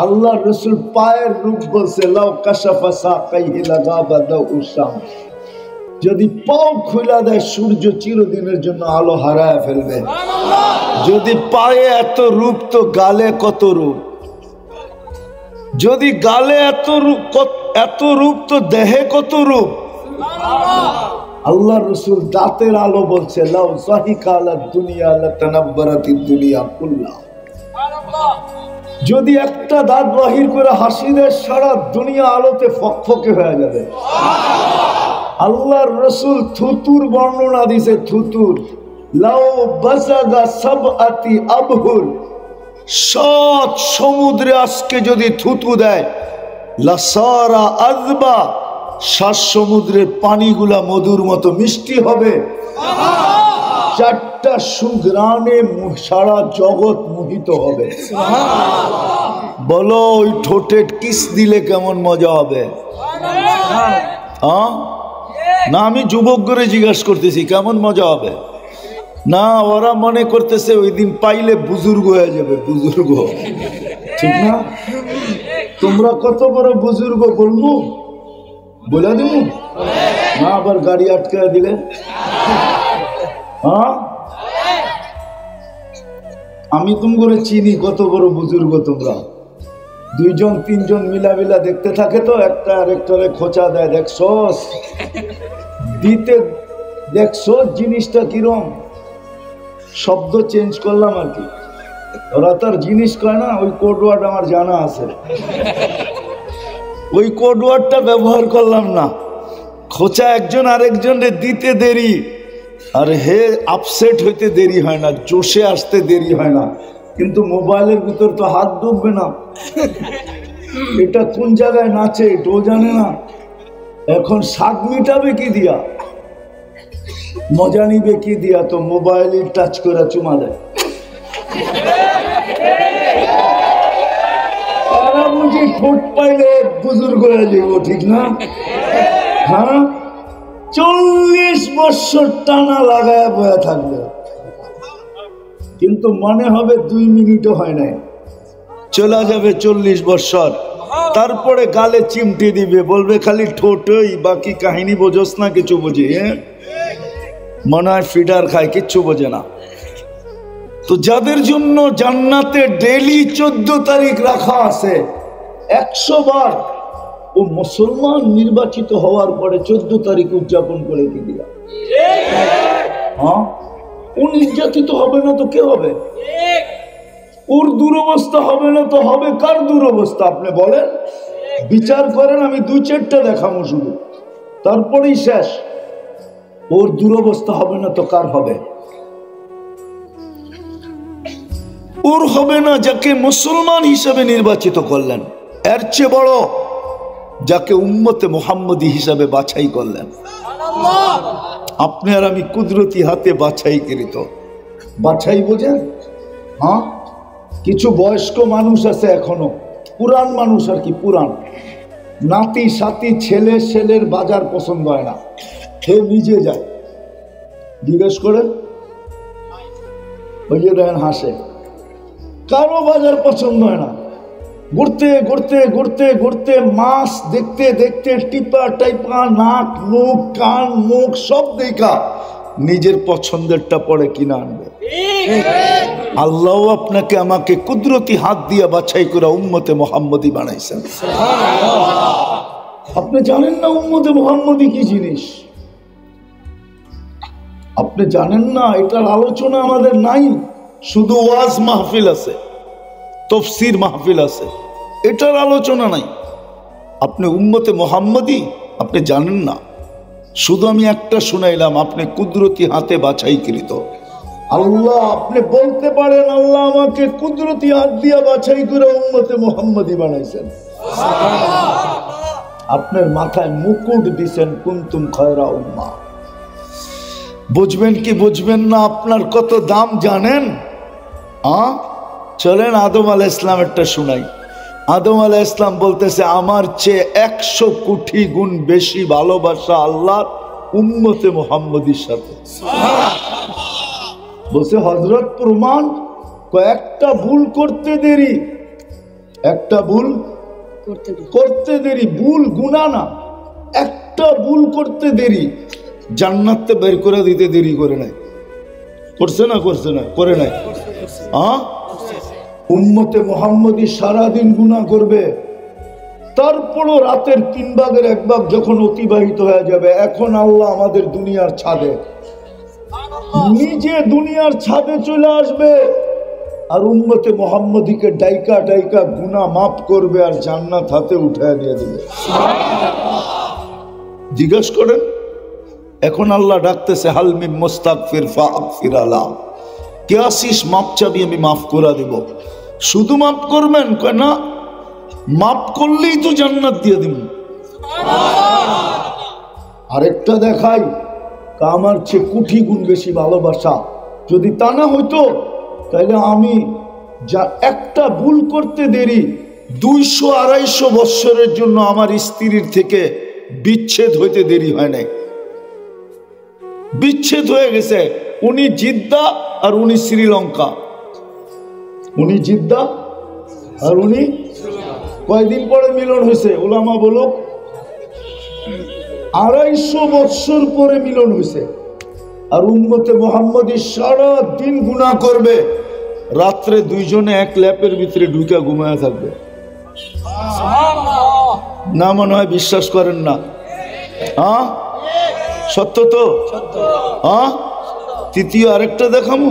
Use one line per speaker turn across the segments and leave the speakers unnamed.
আল্লাহ রসুল পায়ের রূপ বলছে লাউ কাশাফা সাকাইহি লাগাবা দাউ শামস, যদি পাও খুলা দেয় সূর্য চিরদিনের জন্য আলো হারায় ফেলবে। যদি পায়ে এত রূপ তো গালে কত রূপ, যদি গালে এত রূপ তো দেহে কত রূপ। আল্লাহ রসুল দাঁতের আলো বলছে লাউ যাহিকা আলা দুনিয়া লাতানাব্বারাতিদ দুনিয়া কুল্লাহ, যদি একটা দাঁত বাহির করে হাসি দেয় সারা দুনিয়া আলোতে ফকফকে হয়ে যাবে। আল্লাহর রসুল থুতুর বর্ণনা দিছে, থুতুর লাউ বাসাগা সাবআতি আবহুর, 7 সমুদ্রে আজকে যদি থুতু দেয় লাসারা আযবা, 7 সমুদ্রের পানিগুলা মধুর মতো মিষ্টি হবে। 4টা সুঘ্রাণে সারা জগৎ মোহিত হবে। বলো ওই ঠোঁটে কিস দিলে কেমন মজা হবে? হ্যাঁ না, আমি যুবক করে জিজ্ঞাসা করতেছি কেমন মজা হবে। না, ওরা মনে করতেছে ওই দিন পাইলে বুজুর্গ হয়ে যাবে, বুজুর্গ। ঠিক না? তোমরা কত বড় বুজুর্গ বলবো, বলে দিব না, আবার গাড়ি আটকে দিলে। হ্যাঁ, আমি তোমরা চিনি কত বড় বুজুর্গ তোমরা। 2জন 3জন মিলা দেখতে থাকে তো একটা আরেকটারে খোঁচা দেয়, দেখছস দিতে, দেখছস জিনিসটা কিরম। শব্দ চেঞ্জ করলাম আর কি, ওরা তার জিনিস কয় না, ওই কোড ওয়ার্ড আমার জানা আছে, ওই কোড ওয়ার্ডটা ব্যবহার করলাম না। খোঁচা একজন আরেকজনরে দিতে দেরি, আর হে আপসেট হইতে দেরি হয় না, জোশে আসতে দেরি হয় না। কিন্তু মোবাইলের ভিতর তো হাত ডুববে না, এটা কোন জায়গায় নাচে এটাও জানে না। এখন স্বাদ মিটাবে কি দিয়া, মজা নিবে কি দিয়া, তো মোবাইলে টাচ করে চুমা দেয়। বুঝি ঠোঁট পাইলে বুজুর্গ হয়ে যাবো, ঠিক না? হ্যাঁ, 40 বছর টানা লাগায় বয়ে থাকবে, কিন্তু মনে হবে 2 মিনিটও হয় নাই, চলে যাবে 40 বছর। তারপরে গালে চিমটি দিবে, বলবে খালি ঠোঁটই, বাকি কাহিনী বোঝস না, কিছু বুঝি। মনে হয় ফিডার খায়, কিচ্ছু বোঝে না। তো যাদের জন্য জান্নাতে ডেলি 14 তারিখ রাখা আছে 100 বার, ও মুসলমান নির্বাচিত হওয়ার পরে 14 তারিখ উদযাপন করে দিলা। হ্যাঁ, ও নির্যাতিত হবে না তো কে হবে? ওর দুরবস্থা হবে না তো হবে কার দুরবস্থা? আপনি বলেন, বিচার করেন। আমি 2-4টা দেখাবো শুধু, তারপরেই শেষ। ওর দুরবস্থা হবে না তো কার হবে? ওর হবে না যাকে মুসলমান হিসেবে নির্বাচিত করলেন, এর চেয়ে বড় যাকে উম্মতে মুহাম্মদী হিসাবে বাছাই করলেন। আপনি আর আমি কুদরতি হাতে বাছাইকৃত। বাছাই বোঝেন? হ্যাঁ, কিছু বয়স্ক মানুষ আছে এখনো, পুরান মানুষ আর কি, পুরান নাতি সাথী ছেলের বাজার পছন্দ হয় না, সে নিজে যায়। জিজ্ঞেস করেন, ওই যে দেখেন হাসে, কারো বাজার পছন্দ হয় না। ঘুরতে ঘুরতে ঘুরতে ঘুরতে মাছ দেখতে দেখতে টিপা টাইপা নাক মুখ কান মুখ সব দেখা নিজের পছন্দেরটা পরে কিনা আনবে। আল্লাহ আপনাকে আমাকে কুদরতি হাত দিয়া বাছাই করে উম্মতে মুহাম্মদী বানাইছেন। আপনি জানেন না উম্মতে মুহাম্মদী কি জিনিস? আপনি জানেন না? এটার আলোচনা আমাদের নাই। শুধু ওয়াজ মাহফিল আছে, তফসির মাহফিল আছে, এটার আলোচনা নাই। আপনি উম্মতে মুহাম্মদী আপনি জানেন না। শুধু আমি একটা শুনাইলাম, আপনি কুদরতি হাতে বাছাইকৃত। আল্লাহ, আপনি বলতে পারেন আল্লাহ আমাকে কুদরতি হাত দিয়া বাছাই করে উম্মতে মুহাম্মদী বানাইছেন। আপনার মাথায় মুকুট দিছেন, কুনতুম খায়রা উম্মাহ। বুঝবেন কি বুঝবেন না, আপনার কত দাম জানেন? চলেন আদম আলাইহিস সালামেরটা শুনাই। আদম আলাইহিস সালাম বলতেছে, আমার চেয়ে 100 কোটি গুণ বেশি ভালোবাসা আল্লাহর উম্মতে মুহাম্মদীর সাথে। বলছে হযরত প্রমাণ, কয়েকটা ভুল করতে দেরি, একটা ভুল করতে দেরি, ভুল গুনাহ না, একটা ভুল করতে দেরি জান্নাতে বের করে দিতে দেরি করে নাই। করছে না? করছে না? করে নাই? উম্মতে মুহাম্মদী সারাদিন গুনাহ করবে, তারপরও রাতের 3 ভাগের 1 ভাগ যখন অতিবাহিত হয়ে যাবে, এখন আল্লাহ আমাদের দুনিয়ার ছাদে, নিজে দুনিয়ার ছাদে চলে আসবে আর উম্মতে মুহাম্মদীকে ডাইকা ডাইকা গুনাহ মাফ করবে আর জান্নাত হাতে উঠায় দিয়ে দেবে। জিজ্ঞেস করেন, এখন আল্লাহ ডাকতেছে হাল মিন মুস্তাগফির ফাগফির আলা, কে আসিস মাপ চাবি আমি মাফ করে দেব। শুধু মাফ করবেন? কয় না, মাফ করলেই তো জান্নাত দিয়ে দিব। আরেকটা দেখাই, আমার চেয়ে কোটি গুণ বেশি ভালোবাসা। যদি তা না হইতো তাহলে আমি যা একটা ভুল করতে দেরি 200-250 বৎসরের জন্য আমার স্ত্রীর থেকে বিচ্ছেদ হইতে দেরি হয় নাই। বিচ্ছেদ হয়ে গেছে, উনি জিদ্দা আর উনি শ্রীলঙ্কা, উনি জিদ্দা আর উনি, কয়দিন পরে মিলন হয়েছে? ওলামা বলো 250 বৎসর পরে মিলন হয়েছে। আর উম্মতে মুহাম্মদী সারা দিন গুনাহ করবে, রাত্রে দুইজনে এক ল্যাপের ভিতরে ঢুকে ঘুমায় থাকবে। না মনে হয় বিশ্বাস করেন না? সত্য তো? তৃতীয় আরেকটা দেখাবো,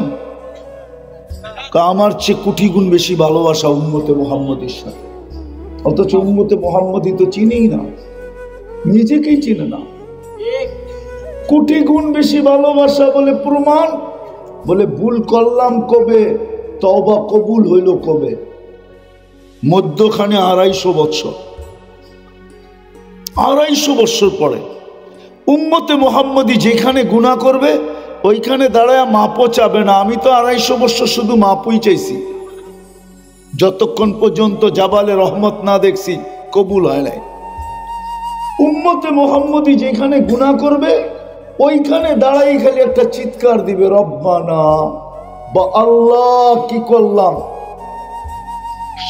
আমার চেয়ে কোটি গুণ বেশি ভালোবাসা উম্মতে মুহাম্মদীর সাথে, অথচ উম্মতে মুহাম্মদী তো চিনেই না, নিজেকেই চিনে না। কোটি গুণ বেশি ভালোবাসা বলে প্রমাণ, বলে ভুল করলাম কবে, তওবা কবুল হইল কবে? মধ্যখানে 250 বৎসর, 250 বৎসর পরে উম্মতে মুহাম্মদী যেখানে গুনাহ করবে ওইখানে দাঁড়ায় মাপও চাবে না। আমি তো 250 বৎসর শুধু মাপই চাইছি, যতক্ষণ পর্যন্ত জাবালে রহমত না দেখছি কবুল হয় নাই। উম্মতে মুহাম্মদী যেখানে গুনাহ করবে ওইখানে দাঁড়াই খালি একটা চিৎকার দিবে, রব্বানা বা আল্লাহ কি করলাম,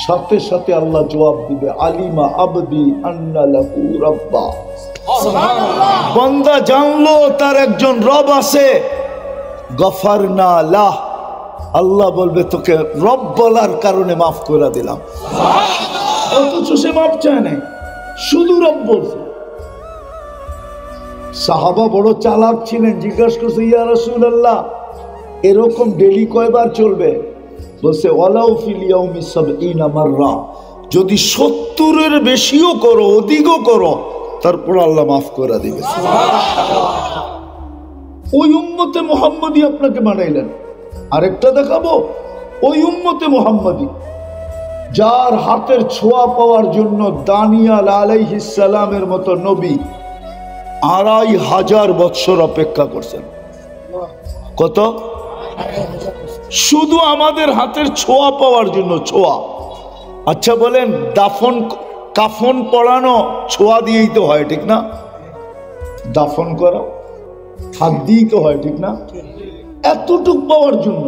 সাথে সাথে আল্লাহ জবাব দিবে আলিমা আবদি আন্না লাহু রাব্বা। বান্দা জানলো তার একজন রব আছে, গফারনা লাহ, আল্লাহ বলবে তোকে রব বলার কারণে মাফ করে দিলাম। অথচ সে মাফ চায় নাই, শুধু রব বলছে। সাহাবা বড় চালাক ছিলেন, জিজ্ঞাসা করছে ইয়া রাসূলুল্লাহ এরকম ডেলি কয়বার চলবে? বলছে ওয়ালাউ ফিল ইয়াউমি 70 মাররা, যদি 70-এর বেশিও করো, অধিকও করো, তারপর আল্লাহ মাফ করে দিবে। ওই উম্মতে মুহাম্মদী আপনাকে বানাইলেন। আরেকটা দেখাবো, ওই উম্মতে মুহাম্মদী যার হাতের ছোঁয়া পাওয়ার জন্য দানিয়াল আলাইহিস সালামের মতো নবী 2500 বৎসর অপেক্ষা করছেন। কত? শুধু আমাদের হাতের ছোঁয়া পাওয়ার জন্য, ছোঁয়া। আচ্ছা বলেন, দাফন কাফন পরানো ছোঁয়া দিয়েই তো হয়, ঠিক না? দাফন করা হাত দিয়েই তো হয়, ঠিক না? এতটুক পাওয়ার জন্য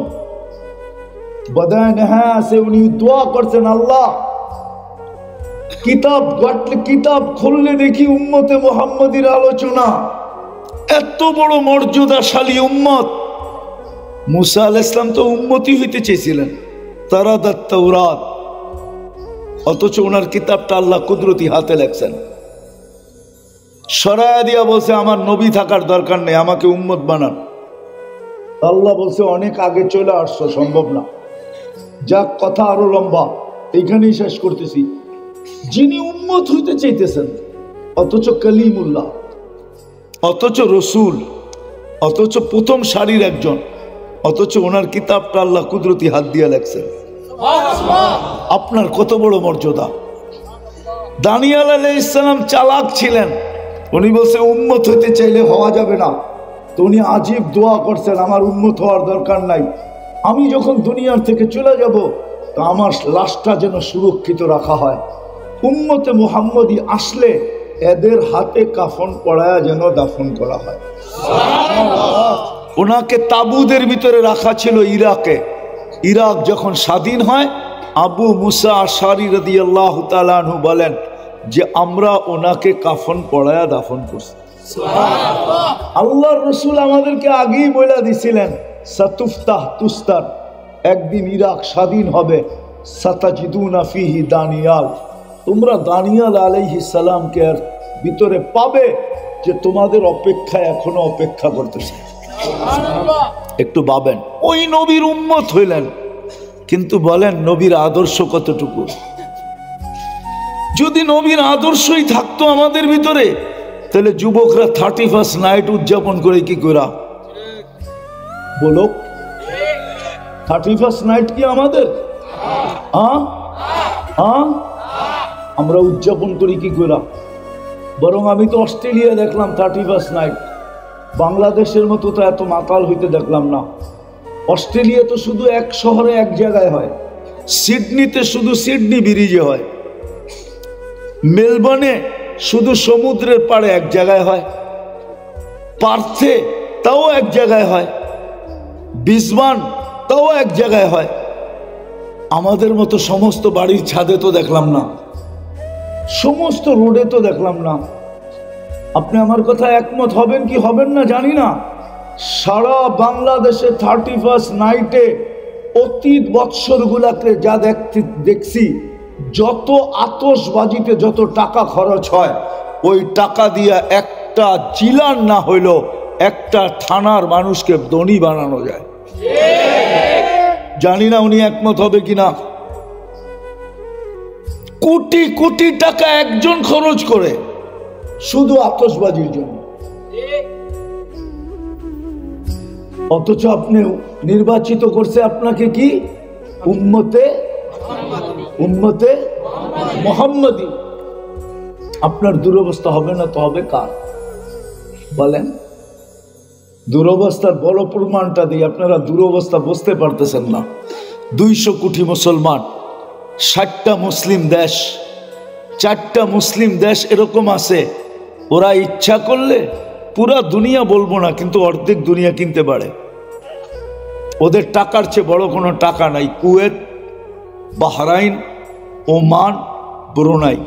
বদান, হ্যাঁ সে উনি দোয়া করছেন, আল্লাহ কিতাব ঘাটলে, কিতাব খুললে দেখি উম্মতে মুহাম্মদীর আলোচনা, এত বড় মর্যাদাশালী উম্মত। মুসা আলাইহিস সালাম তো উম্মতি হইতে চেয়েছিলেন, তারাদাত তাওরাত, অথচ ওনার কিতাবটা আল্লাহ কুদরতি হাতে লেখছেন। সরায়া দিয়া বলছে আমার নবী থাকার দরকার নেই, আমাকে উম্মত বানান। আল্লাহ বলছে অনেক আগে চলে আসছো, সম্ভব না। যাক, কথা আরো লম্বা, এইখানেই শেষ করতেছি। যিনি উম্মত হইতে চাইতেছেন, অথচ কালিমুল্লাহ, অথচ রসুল, অথচ প্রথম সারির একজন, অথচ ওনার কিতাবটা আল্লাহ কুদরতি হাত দিয়া লেখছেন। আপনার কত বড় মর্যাদা। দানিয়াল আলাইহিস সালাম চালাক ছিলেন, উনি বলছে উম্মত হইতে চাইলে হওয়া যাবে না, তো উনি আজীব দোয়া করছেন আমার উম্মত হওয়ার দরকার নাই, আমি যখন দুনিয়ার থেকে চলে যাব তো আমার লাশটা যেন সুরক্ষিত রাখা হয়, উম্মতে মুহাম্মদী আসলে এদের হাতে কাফন পড়ায়া যেন দাফন করা হয়। ওনাকে তাবুদের ভিতরে রাখা ছিল ইরাকে। ইরাক যখন স্বাধীন হয় আবু মুসা আশারি রাদিয়াল্লাহু তাআলা আনহু বলেন যে আমরা ওনাকে কাফন পরায়া দাফন করছি। আল্লাহর রাসূল আমাদেরকে আগেই বলে দিছিলেন সাতুফতাহ তুস্তার, একদিন ইরাক স্বাধীন হবে, সাতাজিদুনা ফিহি দানিয়াল, তোমরা দানিয়াল আলাইহিস সালামকে আর ভিতরে পাবে যে তোমাদের অপেক্ষায় এখনো অপেক্ষা করতেছে। একটু ভাবেন, ওই নবীর উম্মত হইলেন, কিন্তু বলেন নবীর আদর্শ কতটুকু? যদি নবীর আদর্শই থাকতো আমাদের ভিতরে, তাহলে যুবকরা 31st নাইট উদযাপন করে কি করা? বলো, 31st নাইট কি আমাদের? আমরা উদযাপন করি কি করা? বরং আমি তো অস্ট্রেলিয়া দেখলাম 31st নাইট, বাংলাদেশের মতো তো এত মাতাল হইতে দেখলাম না। অস্ট্রেলিয়া তো শুধু এক শহরে এক জায়গায় হয়, সিডনিতে শুধু সিডনি ব্রিজে হয়, মেলবোর্নে শুধু সমুদ্রের পাড়ে এক জায়গায় হয়, পার্থে তাও এক জায়গায় হয়, ব্রিসবেন তাও এক জায়গায় হয়। আমাদের মতো সমস্ত বাড়ির ছাদে তো দেখলাম না, সমস্ত রোডে তো দেখলাম না। আপনি আমার কথা একমত হবেন কি হবেন না জানি না। সারা বাংলাদেশে 31st নাইটে অতীত বৎসরগুলাতে যা দেখছি, যত আতশবাজিতে যত টাকা খরচ হয়, ওই টাকা দিয়ে একটা জিলার না হইলেও একটা থানার মানুষকে ধনী বানানো যায়। জানি না উনি একমত হবে কিনা। কোটি কোটি টাকা একজন খরচ করে শুধু আতশবাজির জন্য, অথচ আপনি নির্বাচিত করছে আপনাকে কি? উম্মতে মুহাম্মাদি। আপনার দুরবস্থা হবে না তো হবে কার? বলেন। দুরবস্থার বড় প্রমাণটা দিই, আপনারা দুরবস্থা বুঝতে পারতেছেন না। 200 কোটি মুসলমান, 60টা মুসলিম দেশ, 4টা মুসলিম দেশ এরকম আছে, ওরা ইচ্ছা করলে পুরা দুনিয়া বলবো না, কিন্তু অর্ধেক দুনিয়া কিনতে পারে। ওদের টাকার চেয়ে বড় কোনো টাকা নাই। কুয়েত, বাহরাইন, ওমান, ব্রুনাই,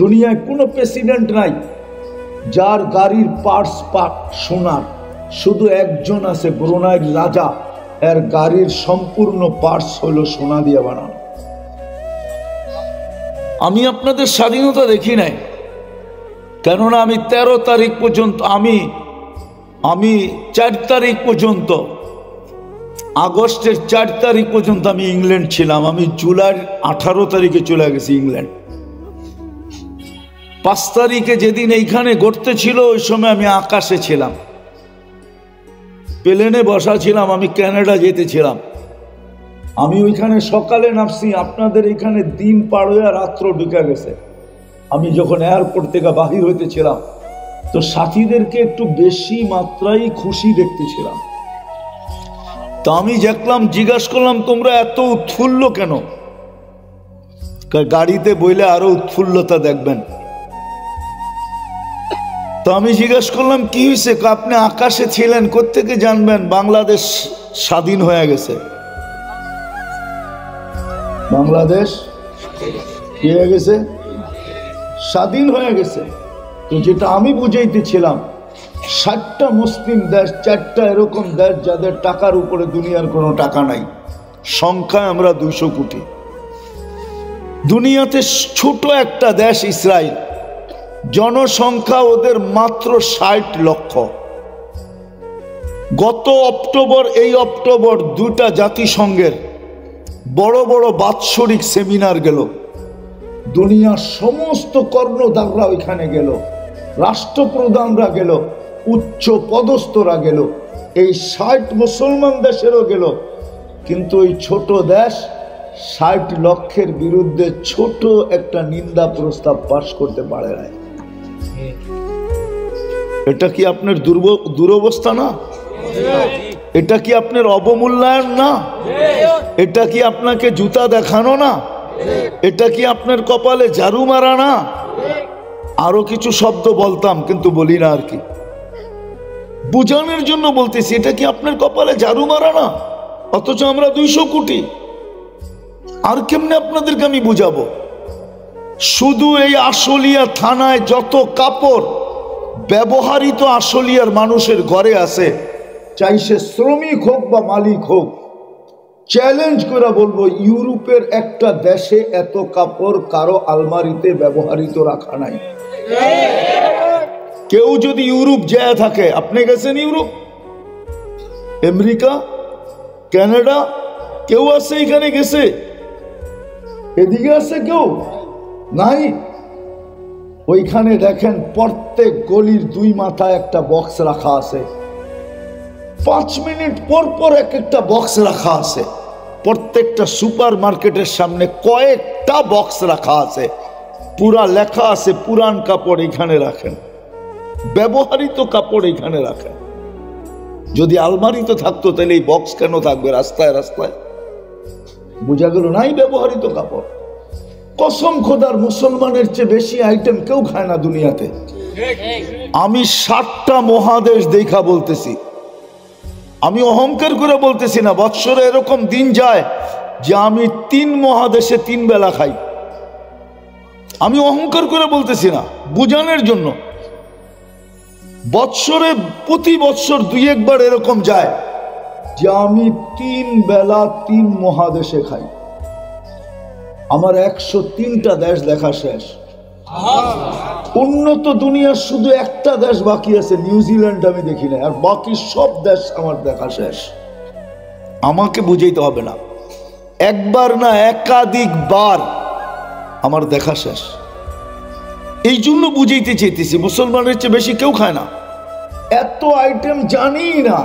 দুনিয়ায় কোনো প্রেসিডেন্ট নাই যার গাড়ির পার্টস সোনার। শুধু একজন আছে, ব্রুনাইয়ের রাজা, এর গাড়ির সম্পূর্ণ পার্টস হলো সোনা দিয়ে বানানো। আমি আপনাদের স্বাধীনতা দেখি নাই, কেননা আমি 13 তারিখ পর্যন্ত, আমি 4 তারিখ পর্যন্ত, আগস্টের 4 তারিখ পর্যন্ত আমি ইংল্যান্ড ছিলাম। আমি জুলাইয়ের 18 তারিখে চলে গেছি ইংল্যান্ড। 5 তারিখে যেদিন এইখানে ঘটতে ছিল, ওই সময় আমি আকাশে ছিলাম, প্লেনে বসা ছিলাম, আমি কানাডা যেতেছিলাম। আমি ওইখানে সকালে নামছি, আপনাদের এখানে দিন পার হয়ে রাত্র ঢুকে গেছে। আমি যখন এয়ারপোর্ট থেকে বাহির হইতেছিলাম, তো সাথীদেরকে একটু বেশি মাত্রায় খুশি দেখতেছিলাম। তো আমি দেখলাম, জিজ্ঞাসা করলাম তোমরা এত উৎফুল্ল কেন? গাড়িতে বইলে আরো উৎফুল্লতা দেখবেন। তো আমি জিজ্ঞাসা করলাম কি হয়েছে? আপনি আকাশে ছিলেন, কোত্থেকে জানবেন বাংলাদেশ স্বাধীন হয়ে গেছে? বাংলাদেশ কি হয়ে গেছে? স্বাধীন হয়ে গেছে। তো যেটা আমি বুঝাইতেছিলাম, 60টা মুসলিম দেশ, 4টা এরকম দেশ যাদের টাকার উপরে দুনিয়ার কোনো টাকা নাই। সংখ্যায় আমরা 200 কোটি। দুনিয়াতে ছোট একটা দেশ ইসরায়েল, জনসংখ্যা ওদের মাত্র 60 লক্ষ। গত অক্টোবর, এই অক্টোবর 2টা জাতিসংঘের বড় বড় বাৎসরিক সেমিনার গেল। দুনিয়ার সমস্ত কর্ণধাররা ওইখানে গেল, রাষ্ট্রপ্রধানরা গেল, উচ্চ পদস্থরা গেল, এই 60 মুসলমান দেশেরও গেল। কিন্তু ওই ছোট দেশ 60 লক্ষের বিরুদ্ধে ছোট একটা নিন্দা প্রস্তাব পাশ করতে পারে না। এটা কি আপনার দুরবস্থা না? এটা কি আপনার অবমূল্যায়ন না? এটা কি আপনাকে জুতা দেখানো না? এটা কি আপনার কপালে ঝাড়ু মারা না? আরো কিছু শব্দ বলতাম কিন্তু বলি না আর কি, বুঝানোর জন্য বলতেছি। এটা কি আপনার কপালে ঝাড়ু মারা না? অথচ আমরা 200 কোটি। আর কেমনে আপনাদেরকে আমি বুঝাবো? শুধু এই আশুলিয়া থানায় যত কাপড় ব্যবহৃত আশুলিয়ার মানুষের ঘরে আছে, চাই সে শ্রমিক হোক বা মালিক হোক, চ্যালেঞ্জ করে বলবো ইউরোপের একটা দেশে এত কাপড় কারো আলমারিতে ব্যবহৃত রাখা নাই। কেউ যদি ইউরোপ যায় থাকে, আপনি গেছেন ইউরোপ, আমেরিকা, কানাডা, কেউ আছে এখানে গেছে? এদিকে আছে কেউ নাই? ওইখানে দেখেন প্রত্যেক গলির দুই মাথায় একটা বক্স রাখা আছে, 5 মিনিট পর পর এক একটা বক্স রাখা আছে। প্রত্যেকটা সুপার মার্কেটের সামনে কয়েকটা বক্স রাখা আছে, পুরা লেখা আছে পুরান কাপড় এখানে রাখেন, ব্যবহৃত কাপড় এখানে রাখেন। যদি আলমারিতে থাকতো তাহলে এই বক্স কেন থাকবে রাস্তায় রাস্তায়? বোঝা গেল নাই ব্যবহৃত কাপড়। কসম খোদার মুসলমানের চেয়ে বেশি আইটেম কেউ খায় না দুনিয়াতে। আমি 7টা মহাদেশ দেখা বলতেছি, আমি অহংকার করে বলতেছি না। বৎসরে এরকম দিন যায় যে আমি 3 মহাদেশে 3 বেলা খাই। আমি অহংকার করে বলতেছি না, বুঝানোর জন্য। বৎসরে প্রতি বৎসর 2-1 বার এরকম যায় যে আমি 3 বেলা 3 মহাদেশে খাই। আমার 103টা দেশ দেখা শেষ। উন্নত দুনিয়ার শুধু একটা দেশ বাকি আছে, নিউজিল্যান্ড আমি দেখি না, আর বাকি সব দেশ আমার দেখা শেষ। আমাকে বুঝাইতে হবে না, একবার না একাধিকবার আমার দেখা শেষ। এই জন্য বুঝাইতে চাইতেছি মুসলমানের চেয়ে বেশি কেউ খায় না। এত আইটেম জানি না।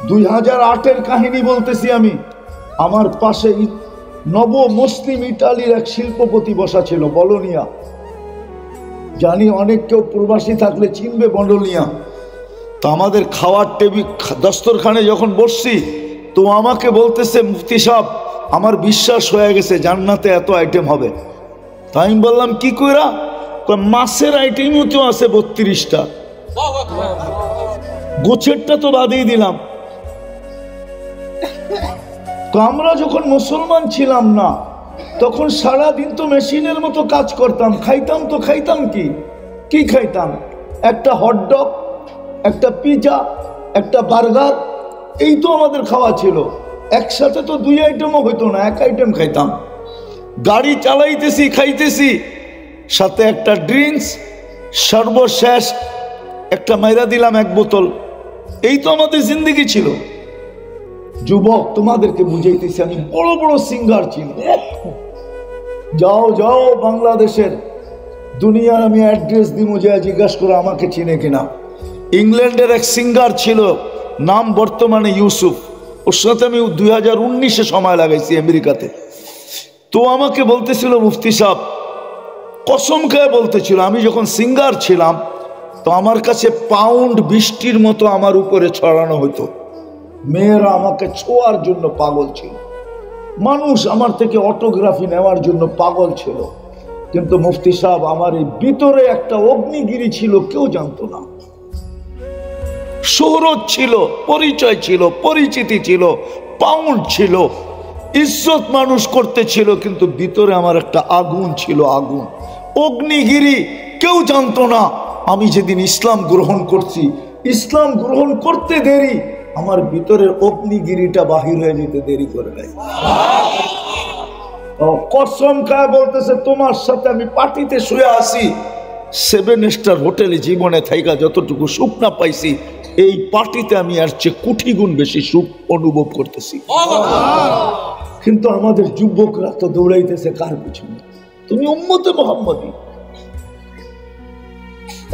2008-এর কাহিনী বলতেছি আমি। আমার পাশে নব মুসলিম ইটালির এক শিল্পপতি বসা ছিল, বলোনিয়া। জানি অনেক কেউ প্রবাসী থাকলে চিনবে বলোনিয়া। তো আমাদের খাওয়ার টেবিল দস্তরখানে যখন বসছি, তো আমাকে বলতেছে, মুফতি সাহেব আমার বিশ্বাস হয়ে গেছে জান্নাতে এত আইটেম হবে। তাই আমি বললাম কি কইরা? মাছের আইটেমও তো আছে 32টা, গোছেরটা তো বাদই দিলাম। তো আমরা যখন মুসলমান ছিলাম না, তখন সারাদিন তো মেশিনের মতো কাজ করতাম, খাইতাম তো খাইতাম কি খাইতাম? একটা হটডগ, একটা পিজা, একটা বার্গার, এই তো আমাদের খাওয়া ছিল। একসাথে তো 2 আইটেমও হইতো না, 1 আইটেম খাইতাম। গাড়ি চালাইতেছি, খাইতেছি, সাথে একটা ড্রিঙ্কস, সর্বশেষ একটা মাইরা দিলাম 1 বোতল। এই তো আমাদের জিন্দগি ছিল। যুবক, তোমাদেরকে বুঝাইতেছি, আমি বড় বড় সিঙ্গার চিনি। যাও যাও বাংলাদেশের দুনিয়ার আমি অ্যাড্রেস দিব, যা জিজ্ঞাসা করো আমাকে চিনে কিনা। ইংল্যান্ডের এক সিঙ্গার ছিল, নাম বর্তমানে ইউসুফ। ওর সাথে আমি 2019-এ সময় লাগাইছি আমেরিকাতে। তো আমাকে বলতেছিল, মুফতি সাহেব কসম খেয়ে বলতেছিল, আমি যখন সিঙ্গার ছিলাম তো আমার কাছে পাউন্ড বৃষ্টির মতো আমার উপরে ছড়ানো হতো। মেয়েরা আমাকে ছোঁয়ার জন্য পাগল ছিল, মানুষ আমার থেকে অটোগ্রাফি নেওয়ার জন্য পাগল ছিল। কিন্তু মুফতি সাহেব, আমার এই ভিতরে একটা অগ্নিগিরি ছিল, কেউ জানতো না। শোহরত ছিল, পরিচয় ছিল, পরিচিতি ছিল, পাউন্ড ছিল, ইজ্জত মানুষ করতে ছিল, কিন্তু ভিতরে আমার একটা আগুন ছিল, আগুন, অগ্নিগিরি, কেউ জানতো না। আমি যেদিন ইসলাম গ্রহণ করছি, ইসলাম গ্রহণ করতে দেরি, আমার ভিতরের অগ্নিগিরিটা বাহির হয়ে যেতে দেরি করে নাই। কসম খায় বলতেছে, তোমার সাথে আমি পার্টিতে শুয়ে আছি, 7 স্টার হোটেলে জীবনে থাইকা যতটুকু সুখ না পাইছি, এই পার্টিতে আমি আর চেয়ে কোটি গুণ বেশি সুখ অনুভব করতেছি। কিন্তু আমাদের যুবকরা তো দৌড়াইতেছে কার পিছনে? তুমি উম্মতে মুহাম্মাদি।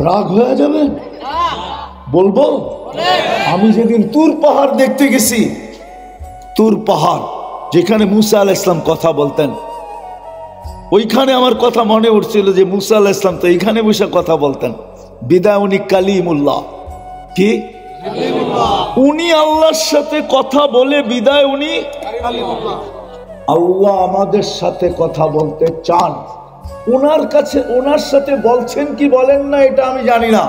রাগ হয়ে যাবে বলবো? আমি যেদিন তুর পাহাড় দেখতে গেছি, তুর পাহাড় যেখানে মুসা আলাইহিস সালাম কথা বলতেন, ওইখানে আমার কথা মনে উঠছিল যে মুসা আলাইহিস সালাম তো এইখানে বসে কথা বলতেন। বিদায় উনি কালিমুল্লাহ, কি উনি আল্লাহর সাথে কথা বলে বিদায় উনি আল্লাহ আমাদের সাথে কথা বলতে চান। ওনার কাছে, ওনার সাথে বলছেন কি বলেন না এটা আমি জানি না,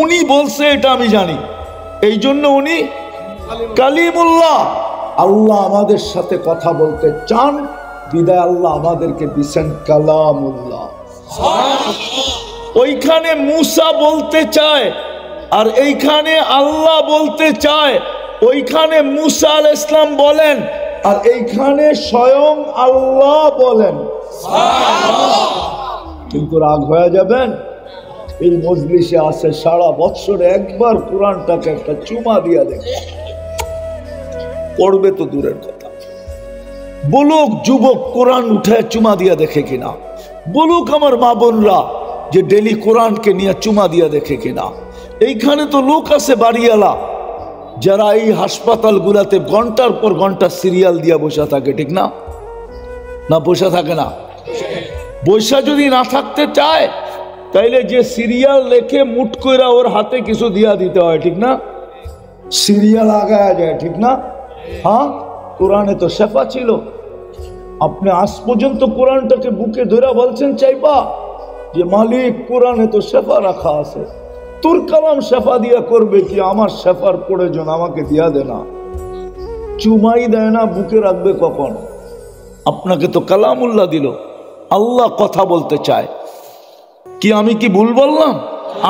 উনি বলছে এটা আমি জানি। এই জন্য উনি কালিমুল্লাহ, আল্লাহ আমাদের সাথে কথা বলতে চান। বিদায় আল্লাহ আমাদেরকে দিছেন কালামুল্লাহ। ওইখানে মুসা বলতে চায় আর এইখানে আল্লাহ বলতে চায়। ওইখানে মুসা আলাইহিস সালাম বলেন আর এইখানে স্বয়ং আল্লাহ বলেন। কিন্তু রাগ হয়ে যাবেন, এই মজলিসে আছে সারা বৎসরে একবার কোরআনটাকে একটা চুমা দিয়া দেখে, পড়বে তো দূরের কথা, বলুক যুবক কোরআন উঠে চুমা দিয়া দেখে কিনা, বলুক আমার মা বোনরা যে ডেলি কোরআনকে নিয়ে চুমা দিয়া দেখে কিনা। এইখানে তো লোক আছে বাড়িওয়ালা যারা এই হাসপাতালগুলাতে ঘন্টার পর ঘন্টা সিরিয়াল দিয়া বসে থাকে, ঠিক না? না বসে থাকে না? বৈশা যদি না থাকতে চায় তাইলে যে সিরিয়াল লেখে মুট কইরা ওর হাতে কিছু দিয়া দিতে হয়, ঠিক না? সিরিয়াল আগায়া যায়, ঠিক না? হ্যাঁ, কোরআনে তো শেফা ছিল। আপনি আজ পর্যন্ত কোরআনটাকে বুকে ধরে বলছেন চাইবা যে মালিক কোরআনে তো শেফা রাখা আছে, তোর কালাম শেফা দিয়া করবে কি, আমার শেফার প্রয়োজন আমাকে দিয়া দে না। চুমাই দেয় না, বুকে রাখবে কখন? আপনাকে তো কালামুল্লাহ দিল, আল্লাহ কথা বলতে চায়। কি আমি কি ভুল বললাম?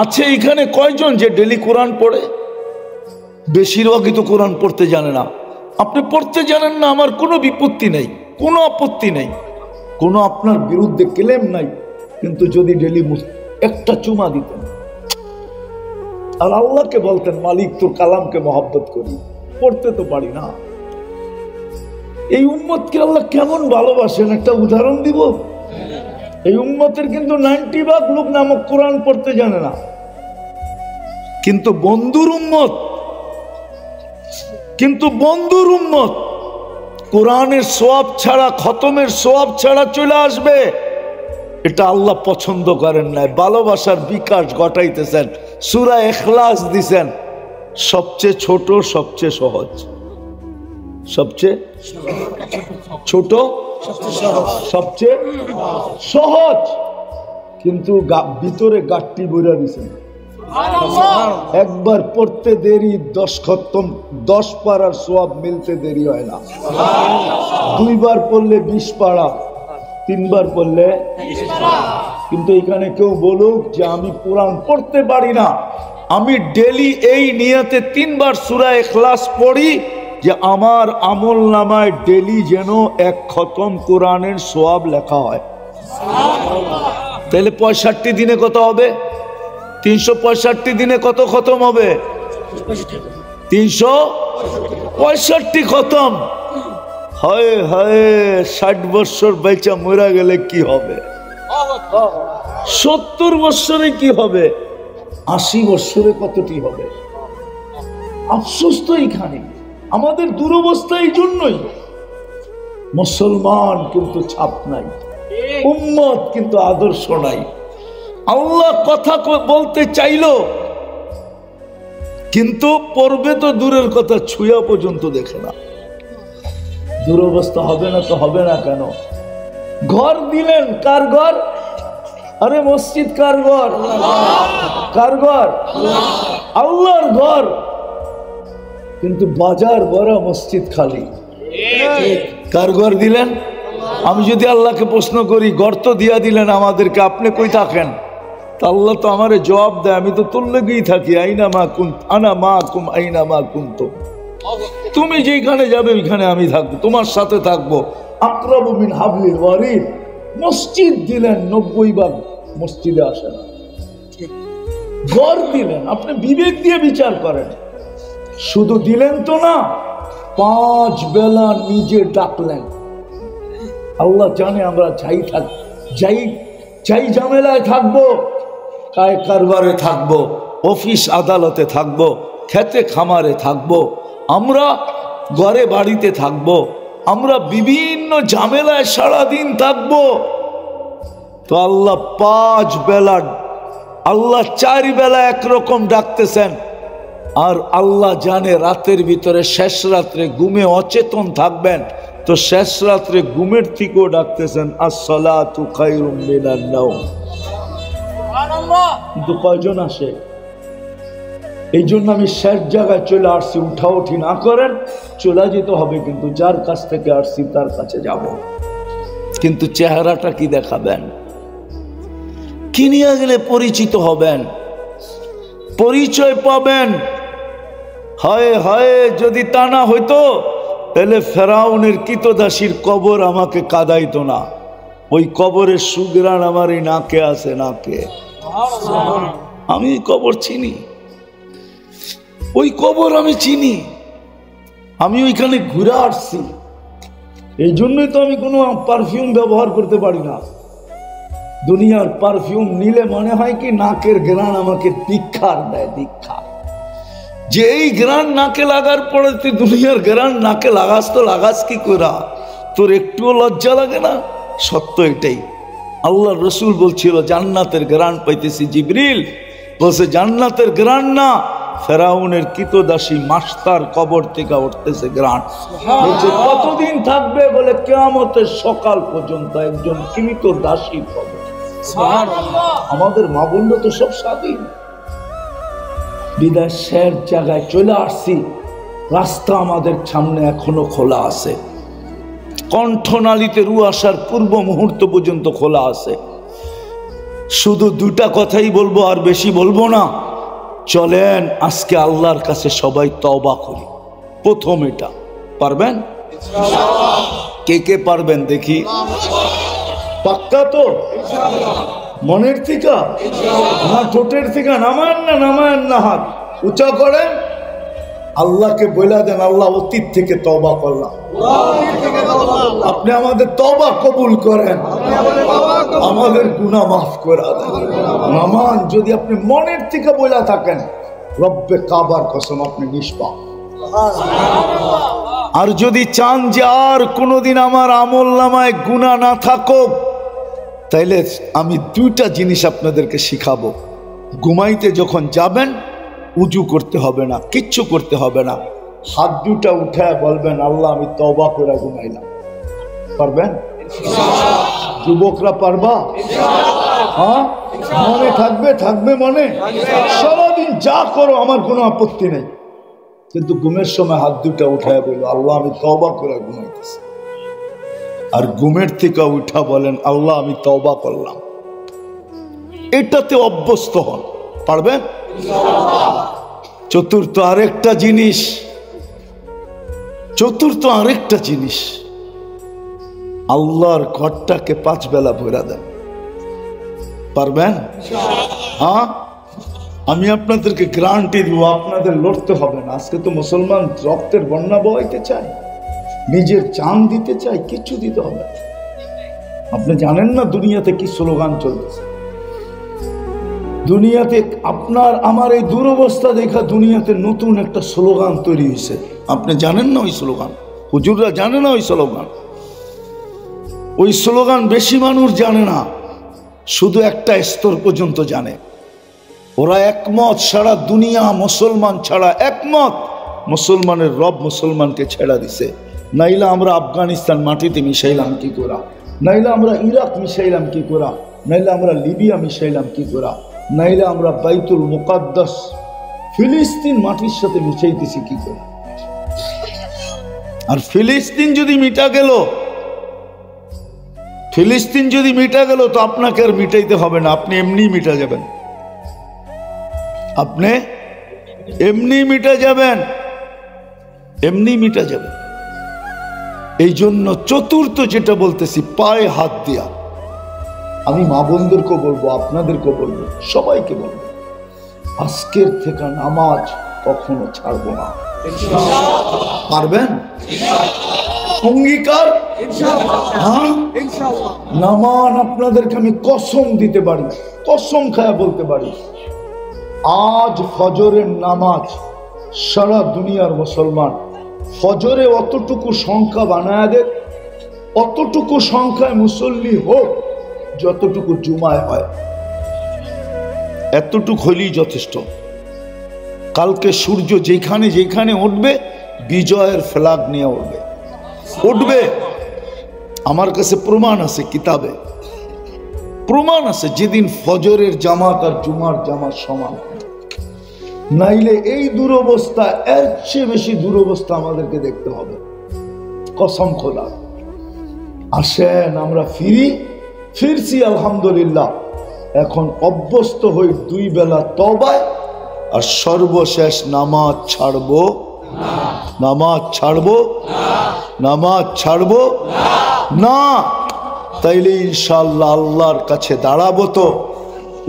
আছে এখানে কয়জন যে ডেলি কোরআন পড়ে? বেশিরভাগই তো কোরআন পড়তে জানে না। আপনি পড়তে জানেন না, আমার কোনো বিপত্তি নেই, কোনো আপত্তি নেই, কোনো আপনার বিরুদ্ধে ক্লেম নাই। কিন্তু যদি ডেলি একটা চুমা দিতেন আর আল্লাহকে বলতেন মালিক তোর কালামকে মহব্বত করি, পড়তে তো পারি না। এই উম্মতকে আল্লাহ কেমন ভালোবাসেন একটা উদাহরণ দিব। এই উম্মতের কিন্তু 90% লোক নামক কোরআন পড়তে জানে না, কিন্তু বন্ধুর উম্মত কোরআনের সোয়াব ছাড়া, খতমের সোয়াব ছাড়া চলে আসবে। এটা আল্লাহ পছন্দ করেন না। ভালোবাসার বিকাশ ঘটাইতেছেন, সূরা ইখলাস দিছেন, সবচেয়ে ছোট, সবচেয়ে সহজ, সবচেয়ে ছোট, সবচেয়ে সহজ, কিন্তু ভিতরে গাট্টি বইরা দিছেন। একবার পড়তে দেরি 10 খতম, 10 পারার সোয়াব মিলতে দেরি হয় না। 2 বার পড়লে 20 পারা, 3 বার পড়লে। কিন্তু এখানে কেউ বলুক যে আমি কোরআন পড়তে পারি না, আমি ডেলি এই নিয়তে 3 বার সূরা ইখলাস পড়ি যে আমার আমল নামায় ডেলি যেন 1 খতম কোরআনের সোয়াব লেখা হয়। তাহলে 65 দিনে কত হবে? 365 দিনে কত খতম হবে? 365 খতম। হায় হায়, 60 বছর বেঁচে মরা গেলে কি হবে? 70 বছরে কি হবে? 80 বছরে কতটি হবে? আফসোস তো এখানে, আমাদের দুরবস্থা এই জন্যই। মুসলমান কিন্তু ছাপ নাই, উম্মত কিন্তু আদর্শ নাই। আল্লাহ কথা বলতে চাইলো, কিন্তু পড়বে তো দূরের কথা, ছুঁয়া পর্যন্ত দেখে না। দুরবস্থা হবে না তো হবে না কেন? ঘর দিলেন, কার ঘর? আরে মসজিদ কার ঘর? কার ঘর? আল্লাহর ঘর। কিন্তু বাজার ভরা, মসজিদ খালি। কার ঘর দিলেন? আমি যদি আল্লাহকে প্রশ্ন করি, ঘর তো দিয়া দিলেন আমাদেরকে, আপনি কই থাকেন? তা আল্লাহ তো আমারে জবাব দেয়, আমি তো তোর লেগেই থাকি। আইনা মা কুন্ত আনা মা কুম আইনা মা কুন্ত, তুমি যেখানে যাবে ওইখানে আমি থাকবো, তোমার সাথে থাকবো। আকরাবু মিন হাবলিল ওয়ারিদ। মসজিদ দিলেন, 90% মসজিদে আসে না। ঘর দিলেন, আপনি বিবেক দিয়ে বিচার করেন। শুধু দিলেন তো না, 5 বেলা নিজে ডাকলেন। আল্লাহ জানে আমরা যাই ঝামেলায় থাকবো, কায় কারবারে থাকবো, অফিস আদালতে থাকবো, খেতে খামারে থাকবো, আমরা ঘরে বাড়িতে থাকবো, আমরা বিভিন্ন ঝামেলায় সারাদিন থাকবো। তো আল্লাহ 5 বেলা, আল্লাহ 4 বেলা একরকম ডাকতেছেন। আর আল্লাহ জানে রাতের ভিতরে শেষ রাত্রে ঘুমে অচেতন থাকবেন, তো শেষ রাত্রে ঘুমের থেকেও ডাকতেছেন আসসালাতু খায়রুম মিনান নাওম। কিন্তু কয়জন আসে? এই জন্য আমি শেষ জায়গায় চলে আসছি। উঠাউঠি না করেন, চলে যেতে হবে, কিন্তু যার কাছ থেকে আসছি তার কাছে যাব। কিন্তু চেহারাটা কি দেখাবেন? কি নিয়ে গেলে পরিচিত হবেন, পরিচয় পাবেন? হায় হায়, যদি তা না হইতো তাহলে ফেরাউনের কৃতদাসীর কবর আমাকে কাঁদাইতো না। ওই কবরের সুগ্রাণ আমার এই নাকে আছে, নাকে। আমি কবর চিনি, ওই কবর আমি চিনি, আমি ওইখানে ঘুরে আসছি। এই জন্যই তো আমি কোনো পারফিউম ব্যবহার করতে পারি না। দুনিয়ার পারফিউম নিলে মনে হয় কি নাকের ঘ্রাণ আমাকে দীক্ষার দেয়, দীক্ষা। যে এই ঘ্রাণ নাকে লাগার পরে তুই দুনিয়ার ঘ্রাণ নাকে লাগাস, তো লাগাস কি করা? তোর একটুও লজ্জা লাগে না? সত্য এটাই। আল্লাহ রসুল বলছিল জান্নাতের ঘ্রাণ পাইতেছি। জিবরিল বলছে জান্নাতের ঘ্রাণ না, ফেরাউনের কৃতদাসী মাস্টার কবর থেকে উঠতেছে ঘ্রাণ। বলছে কতদিন থাকবে? বলে কিয়ামতের সকাল পর্যন্ত একজন কৃত দাসী কবর। আমাদের মা বোনরা তো সব স্বাধীন, বিদায় শের জায়গায় চলে আসছি। রাস্তা আমাদের সামনে এখনো খোলা আছে, কণ্ঠনালীতে রু আসার পূর্ব মুহূর্ত পর্যন্ত খোলা আছে। শুধু দুটা কথাই বলবো, আর বেশি বলবো না। চলেন আজকে আল্লাহর কাছে সবাই তওবা করি। প্রথম এটা পারবেন? কে কে পারবেন দেখি? পাক্কা তো? মনের থেকে না ঠোঁটের থেকে? নামায়েন না, হাত উঁচা করেন, আল্লাহকে বলে দেন আল্লাহ অতীত থেকে তওবা করলাম, আপনি আমাদের তওবা কবুল করেন, আমাদের গুনাহ মাফ করে দেন। নামান যদি আপনি মনের থেকে বলে থাকেন, রব্বে কাবার কসম আপনি নিষ্পাপ। আর যদি চান যে আর কোনোদিন আমার আমল নামায় গুনাহ না থাকুক, তাইলে আমি দুইটা জিনিস আপনাদেরকে শিখাবো। ঘুমাইতে যখন যাবেন উজু করতে হবে না, কিচ্ছু করতে হবে না। হাত দুটা উঠায় বলবেন আল্লাহ আমি তওবা করে ঘুমাইলাম। পারবেন? যুবকরা পারবা? হ্যাঁ, মনে থাকবে মনে। সারাদিন যা করো আমার কোনো আপত্তি নেই, কিন্তু ঘুমের সময় হাত দুটা উঠায় বলো আল্লাহ আমি তওবা করে ঘুমাইতেছি। আর ঘুমের থেকে উঠা বলেন আল্লাহ আমি তওবা করলাম। এটাতে অভ্যস্ত হন। পারবেন? চতুর্থ আরেকটা জিনিস, আল্লাহর ঘরটাকে 5 বেলা ভরা দেন। পারবেন? হ্যাঁ, আমি আপনাদেরকে গ্যারান্টি দিব, আপনাদের লড়তে হবে না। আজকে তো মুসলমান রক্তের বন্যা বইতে চায়, নিজের জান দিতে চায়, কিছু দিতে হবে। আপনি জানেন না দুনিয়াতে কি স্লোগান চলতেছে? দুনিয়াতে আপনার আমার এই দুরবস্থা দেখা দুনিয়াতে নতুন একটা স্লোগান তৈরি হয়েছে। আপনি জানেন না ওই স্লোগান? হুজুররা জানে না ওই স্লোগান? ওই স্লোগান বেশি মানুষ জানে না, শুধু একটা স্তর পর্যন্ত জানে। ওরা একমত, সারা দুনিয়া মুসলমান ছাড়া একমত, মুসলমানের রব মুসলমানকে ছেড়া দিছে। নাইলে আমরা আফগানিস্তান মাটিতে মিশাইলাম কি করা, নাইলে আমরা ইরাক মিশাইলাম কি করা, নাইলে আমরা লিবিয়া মিশাইলাম কি করা, নাইলে আমরা বাইতুল মুকাদ্দাস ফিলিস্তিন মাটির সাথে মিশাইতেছি কি করে। আর ফিলিস্তিন যদি মিটা গেল তো আপনাকে আর মিটাইতে হবে না, আপনি এমনি মিটা যাবেন, আপনি এমনি মিটা যাবেন। এই জন্য চতুর্থ যেটা বলতেছি, পায়ে হাত দিয়া। আমি মা বোনদেরকে বলবো, আপনাদেরকে বলবো, সবাইকে বলবো, আজকের থেকে নামাজ কখনো ছাড়বো না। পারবেন? অঙ্গীকার? হ্যাঁ, নামান আপনাদেরকে আমি কসম দিতে পারি, কসম খায়া বলতে পারি, আজ ফজরের নামাজ সারা দুনিয়ার মুসলমান ফজরে অতটুকু সংখ্যা বানায় দেয়, অতটুকু সংখ্যায় মুসল্লি হোক যতটুকু জুমায় হয়, এতটুকু হলেই যথেষ্ট। কালকে সূর্য যেখানে যেখানে উঠবে বিজয়ের ফ্ল্যাগ নিয়ে উঠবে। আমার কাছে প্রমাণ আছে, কিতাবে প্রমাণ আছে, যেদিন ফজরের জামাত আর জুমার জামাত সমান। নাইলে এই দুরবস্থা, এর চেয়ে বেশি দুরবস্থা আমাদেরকে দেখতে হবে, কসম খোদা। আসেন আমরা ফিরছি আলহামদুলিল্লাহ। এখন অভ্যস্ত হই 2 বেলা তওবায়, আর সর্বশেষ নামাজ ছাড়বো না। তাইলে ইনশাআল্লাহ আল্লাহর কাছে দাঁড়াবো তো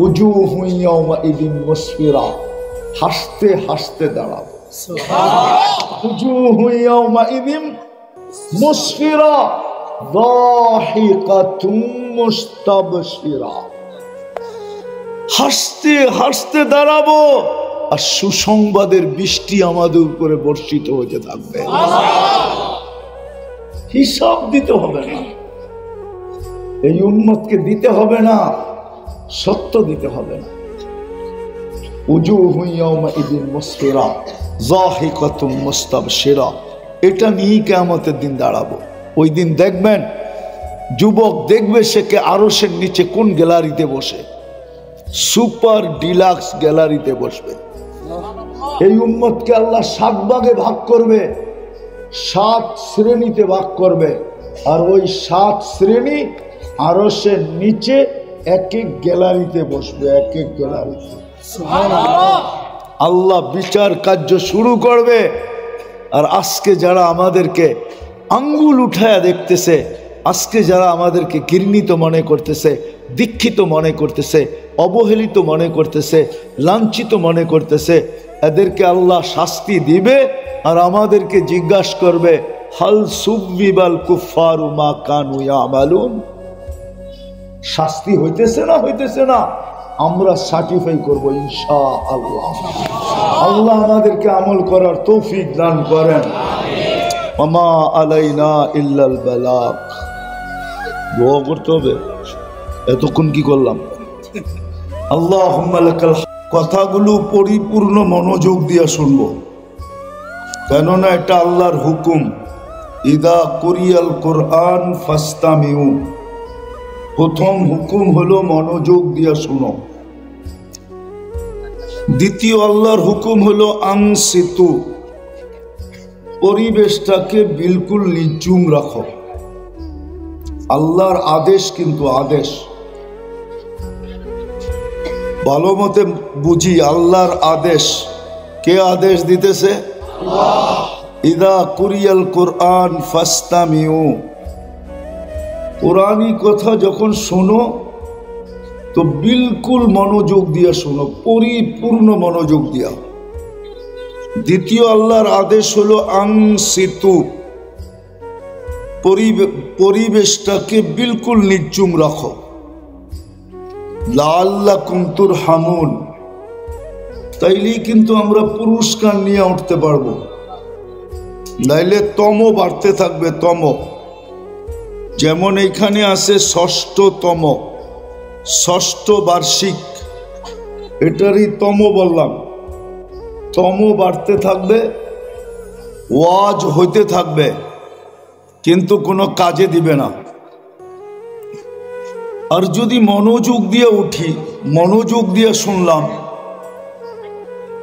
উজুহু ইয়াওমাইদিন মুসফিরা, হাসতে হাসতে দাঁড়াবো। উজুহু ইয়াওমাইদিন মুসফিরা যাহিকাতুম মুস্তাবশিরা, হাসতে হাসতে দাঁড়াবো, আর সুসংবাদের বৃষ্টি আমাদের উপরে বর্ষিত হতে থাকবে। হিসাব দিতে হবে না, এই উম্মতকে দিতে হবে না, সত্য দিতে হবে না। উজুহু ইয়াওমাইদিন মুসফিরা যাহিকাতুম মুস্তাবশিরা, এটা নিয়ে কিয়ামতের দিন দাঁড়াবো। ওই দিন দেখবেন যুবক দেখবে সে কে আরশের নিচে কোন গ্যালারিতে বসে, সুপার ডিলাক্স গ্যালারিতে বসবে। এই উম্মতকে আল্লাহ 7 ভাগে ভাগ করবে, 7 শ্রেণীতে ভাগ করবে, আর ওই 7 শ্রেণী আরশের নিচে এক এক গ্যালারিতে বসবে, এক এক গ্যালারিতে। আল্লাহ বিচার কার্য শুরু করবে। আর আজকে যারা আমাদেরকে আঙ্গুল উঠায়া দেখতেছে, আজকে যারা আমাদেরকে ঘৃণিত মনে করতেছে, দীক্ষিত মনে করতেছে, অবহেলিত মনে করতেছে, লাঞ্ছিত মনে করতেছে, এদেরকে আল্লাহ শাস্তি দিবে। আর আমাদেরকে জিজ্ঞাসা করবে, হাল সুবিবাল কুফারু মা কানু ইয়ামালুন, শাস্তি হইতেছে না? আমরা সার্টিফাই করবো ইনশাআল্লাহ। আল্লাহ আমাদেরকে আমল করার তৌফিক দান করেন। ওমা আলাইনা ইল্লাল বালাগ। দোয়া করতে হবে। এতক্ষণ কি করলাম? আল্লাহুম্মা লাকাল। কথাগুলো পরিপূর্ণ মনোযোগ দিয়ে শুনবো, কেননা এটা আল্লাহর হুকুম। ইদা কুরিয়াল কোরআন ফাস্তামিউ, প্রথম হুকুম হলো মনোযোগ দিয়ে শুনো। দ্বিতীয় আল্লাহর হুকুম হলো আনসিতু, পরিবেশটাকে বিলকুল নিঝুম রাখো। আল্লাহর আদেশ, কিন্তু আদেশ ভালো মতে বুঝি। আল্লাহর আদেশ, কে আদেশ দিতেছে? ইদা কুরিয়াল কোরআন ফাস্তামিউ, কোরআনী কথা যখন শোনো তো বিলকুল মনোযোগ দিয়া শোনো, পরিপূর্ণ মনোযোগ দিয়া। দ্বিতীয় আল্লাহর আদেশ হলো আনসিতু, পরিবেশটাকে বিলকুল নিঝুম রাখো। লাআল্লাকুম তুরহামুন, তাইলেই কিন্তু আমরা পুরস্কার নিয়ে উঠতে পারবো, নাইলে তম বাড়তে থাকবে। তম যেমন এখানে আছে ষষ্ঠতম, ষষ্ঠ বার্ষিক, এটারই তম বললাম। তম বাড়তে থাকবে, ওয়াজ হইতে থাকবে, কিন্তু কোনো কাজে দিবে না। আর যদি মনোযোগ দিয়ে উঠি, মনোযোগ দিয়ে শুনলাম,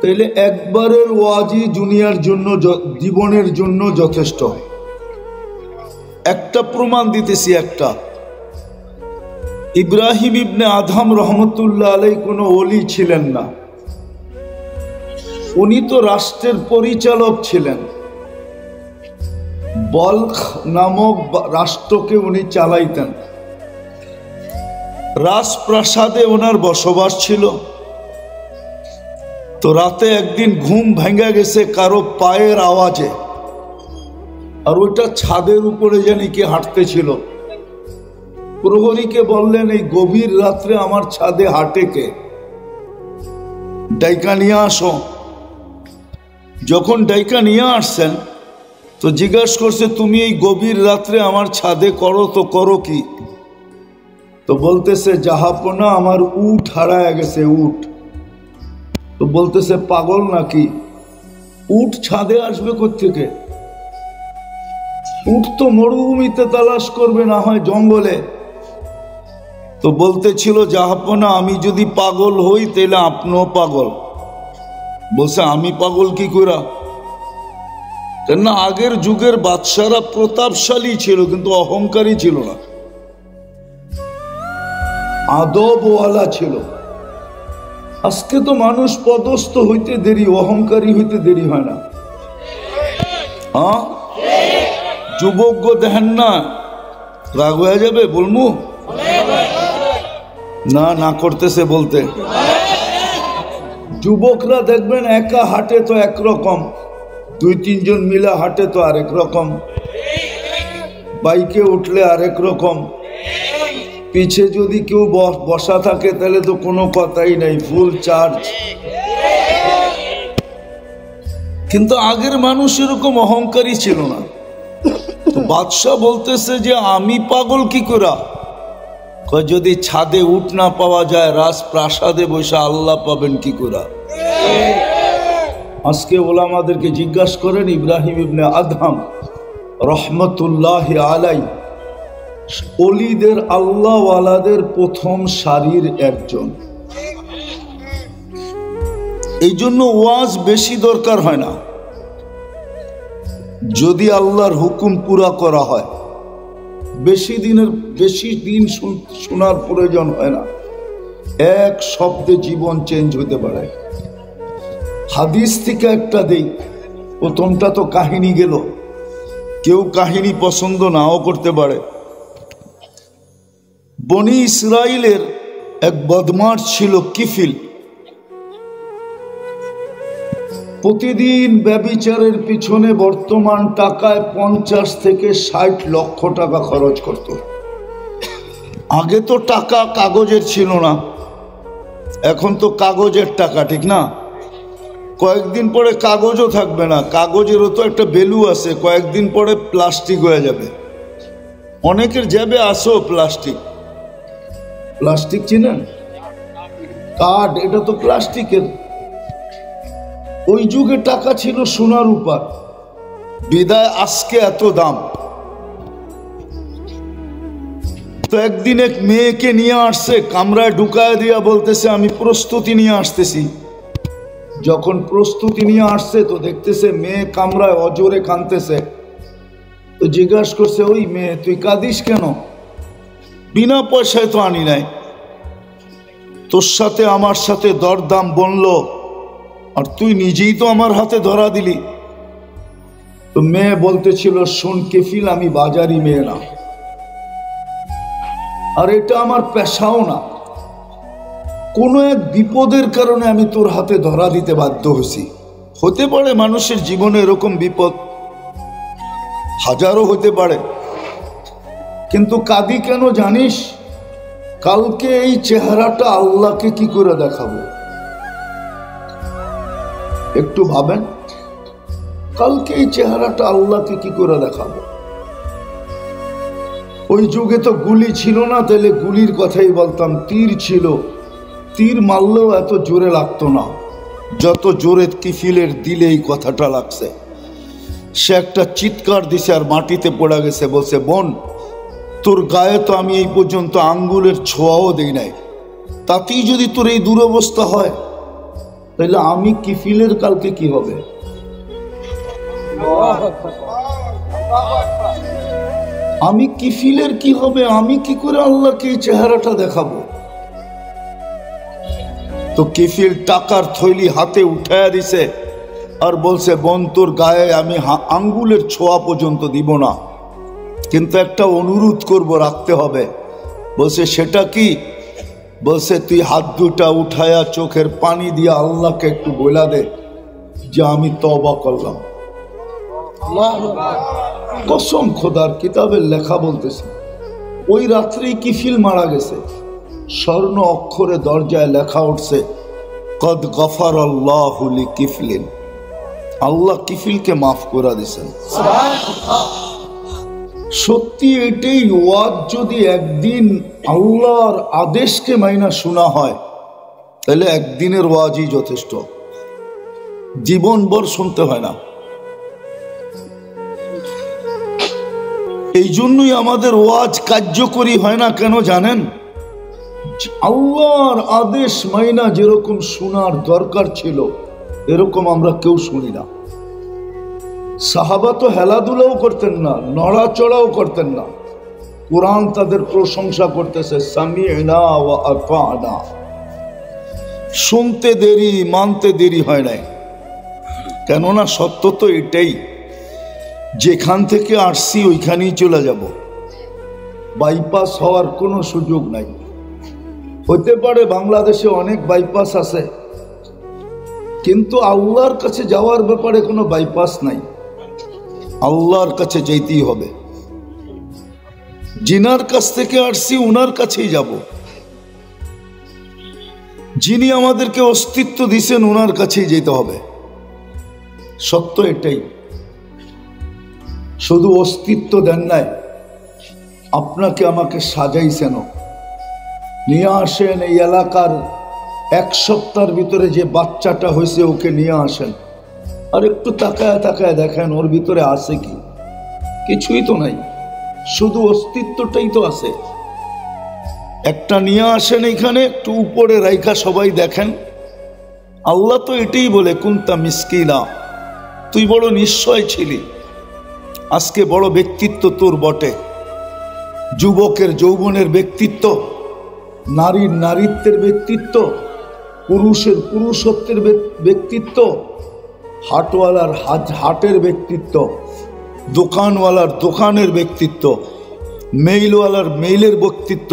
তাহলে একবারের ওয়াজই দুনিয়ার জন্য, জীবনের জন্য যথেষ্ট। একটা প্রমাণ দিতেছি। একটা ইব্রাহিম ইবনে আদম রহমতুল্লাহ আলাই কোনো ওলি ছিলেন না, উনি তো রাষ্ট্রের পরিচালক ছিলেন। বলখ নামক রাষ্ট্রকে উনি চালাইতেন। রাজপ্রাসাদে ওনার বসবাস ছিল। তো রাতে একদিন ঘুম ভেঙে গেছে কারো পায়ের আওয়াজে, আর ওইটা ছাদের উপরে জানি কি হাঁটতেছিল। প্রহরীকে বললেন, এই গভীর রাত্রে আমার ছাদে হাঁটে কে, ডাইকা নিয়ে আসো। যখন ডাইকা নিয়ে আসছেন তো জিজ্ঞাসা করছে, তুমি এই গভীর রাত্রে আমার ছাদে করো তো করো কি? তো বলতেছে, জাহাপনা আমার উট হারায় গেছে, উট। তো বলতেছে, পাগল নাকি, উট ছাদে আসবে কোত্থেকে? উট তো মরুভূমিতে তালাশ করবে, না হয় জঙ্গলে। তো বলতেছিল, জাহাপনা আমি যদি পাগল হই তাহলে আপনিও পাগল। বলছে, আমি পাগল কি করা? কেননা আগের যুগের বাদশারা প্রতাপশালী ছিল কিন্তু অহংকারী ছিল না, আদবওয়ালা ছিল। আজকে তো মানুষ পদস্থ হইতে দেরি, অহংকারী হইতে দেরি হয় না। হ্যাঁ, যুবক দেখেন না, রাগ হয়ে যাবে বলমু না, না করতেছে বলতে। যুবকরা দেখবেন একা হাঁটে তো একরকম, দুই তিনজন মিলে হাঁটে তো আরেক রকম, বাইকে উঠলে আরেক রকম, পিছে যদি কেউ বসা থাকে তাহলে তো কোনো কথাই নাই, ফুল চার্জ। কিন্তু আগের মানুষ এরকম অহংকারী ছিল না। তো বাদশা বলতেছে যে আমি পাগল কি করে, যদি ছাদে উঠ না পাওয়া যায় রাজপ্রাসাদে বসে আল্লাহ পাবেন কি করে। আজকে ওলামাদেরকে জিজ্ঞাসা করেন, ইব্রাহিম ইবনে আদহাম রহমতুল্লাহ আলাই অলিদের আল্লাহওয়ালাদের প্রথম সারির একজন। এই জন্য ওয়াজ বেশি দরকার হয় না, যদি আল্লাহর হুকুম পুরা করা হয় বেশি দিন শোনার প্রয়োজন হয় না, এক শব্দে জীবন চেঞ্জ হতে পারে। হাদিস থেকে একটা দেই, প্রথমটা তো কাহিনী গেল, কেউ কাহিনী পছন্দ নাও করতে পারে। বনি ইসরাইলের এক বদমাশ ছিল কিফিল, প্রতিদিন ব্যভিচারের পিছনে বর্তমান টাকায় 50 থেকে 60 লক্ষ টাকা খরচ করত। আগে তো টাকা কাগজের ছিল না, এখন তো কাগজের টাকা, ঠিক না? কয়েকদিন পরে কাগজও থাকবে না, কাগজেরও তো একটা ভ্যালু আছে, কয়েকদিন পরে প্লাস্টিক হয়ে যাবে। অনেকের যাবে আসো প্লাস্টিক, প্লাস্টিক চিনেন? কার্ড, এটা তো প্লাস্টিকের। ওই যুগে টাকা ছিল সোনার উপর, বিদায় আজকে এত দাম। তো একদিন এক মেয়েকে নিয়ে আসছে, কামরায় ঢুকায় দিয়া বলতেছে আমি প্রস্তুতি নিয়ে আসতেছি। যখন প্রস্তুতি নিয়ে আসছে তো দেখতেছে মেয়ে কামরায় অজোরে কাঁদতেছে। তো জিজ্ঞাসা করছে, ওই মেয়ে তুই কাঁদিস কেন? বিনা পয়সায় তো আনি নাই, তোর সাথে আমার সাথে দরদাম বললো আর তুই নিজেই তো আমার হাতে ধরা দিলি। তো মেয়ে বলতেছিল, শোন কেফিল, আমি বাজারি মেয়ে না, আর এটা আমার পেশাও না, কোনো এক বিপদের কারণে আমি তোর হাতে ধরা দিতে বাধ্য হয়েছি। হতে পারে মানুষের জীবনে এরকম বিপদ হাজারো হতে পারে, কিন্তু কাঁদি কেন জানিস? কালকে এই চেহারাটা আল্লাহকে কি করে দেখাবো? একটু ভাবেন, কালকে এই চেহারাটা আল্লাহকে কি করে দেখাবো? ওই যুগে তো গুলি ছিল না, তাহলে গুলির কথাই বলতাম। তীর ছিল, তীর মারলেও এত জোরে লাগতো না যত জোরে কিফিলের দিলে এই কথাটা লাগছে। সে একটা চিৎকার দিছে আর মাটিতে পড়ে গেছে, বলছে, বোন তোর গায়ে তো আমি এই পর্যন্ত আঙ্গুলের ছোঁয়াও দেই নাই, তাতেই যদি তোর এই দুরবস্থা হয় তাহলে আমি কিফিলের কালকে কি হবে? আমি কিফিলের কি হবে? আমি কি করে আল্লাহকে এই চেহারাটা দেখাবো? তো কিফিল টাকার থৈলি হাতে উঠায়া দিছে আর বলছে, বোন তোর গায়ে আমি আঙ্গুলের ছোঁয়া পর্যন্ত দিব না, কিন্তু একটা অনুরোধ করব, রাখতে হবে। বলছে, সেটা কি? বলছে, তুই হাত দুটা উঠায়া চোখের পানি দিয়ে আল্লাহকে একটু বলা দে যে আমি তওবা করলাম। কসম খোদার, কিতাবের লেখা বলতেছে ওই রাত্রেই কিফিল মারা গেছে। স্বর্ণ অক্ষরে দরজায় লেখা উঠছে, কদ গফারাল্লাহু লিকিফলিন, আল্লাহ কিফিলকে মাফ করে দিয়েছেন। সত্যি এটাই, ওয়াজ যদি একদিন আল্লাহর আদেশকে মাইনা শোনা হয় তাহলে একদিনের ওয়াজই যথেষ্ট, জীবনভর শুনতে হয় না। এই জন্যই আমাদের ওয়াজ কার্যকরী হয় না কেন জানেন? আল্লাহর আদেশ মাইনা যেরকম শোনার দরকার ছিল এরকম আমরা কেউ শুনি না। সাহাবা তো হেলাধুলাও করতেন না, নড়াচড়াও করতেন না। কোরআন তাদের প্রশংসা করতেছে, সামি'না ওয়া আতা'না। শুনতে দেরি, মানতে দেরি হয় নাই। কেননা সত্য তো এটাই, যেখান থেকে আসছি ওইখানেই চলে যাব, বাইপাস হওয়ার কোনো সুযোগ নাই। হতে পারে বাংলাদেশে অনেক বাইপাস আছে, কিন্তু আল্লাহর কাছে যাওয়ার ব্যাপারে কোনো বাইপাস নাই। আল্লাহর কাছে যেতেই হবে। যিনার কাছ থেকে আসছি উনার কাছেই যাব। যিনি আমাদেরকে অস্তিত্ব দিয়েছেন উনার কাছেই যেতে হবে। সত্য এটাই। শুধু অস্তিত্ব দেন নাই, আপনাকে আমাকে সাজাইছেন, নিয়ে আসেন এই এলাকার 1 সপ্তাহের ভিতরে যে বাচ্চাটা হয়েছে ওকে নিয়ে আসেন, আর একটু তাকায় তাকায় দেখেন ওর ভিতরে আছে কি? কিছুই তো নাই, শুধু অস্তিত্বটাই তো আছে। একটা নিয়ে আসেন এখানে, একটু উপরে রাইখা সবাই দেখেন। আল্লাহ তো এটাই বলে, কুনতা মিসকিনা, তুই বড় নিশ্চয় ছিলি, আজকে বড় ব্যক্তিত্ব তোর বটে। যুবকের যৌবনের ব্যক্তিত্ব, নারীর নারীত্বের ব্যক্তিত্ব, পুরুষের পুরুষত্বের ব্যক্তিত্ব, হাটওয়ালার হাটের ব্যক্তিত্ব, দোকানওয়ালার দোকানের ব্যক্তিত্ব, মেইলওয়ালার মেইলের ব্যক্তিত্ব,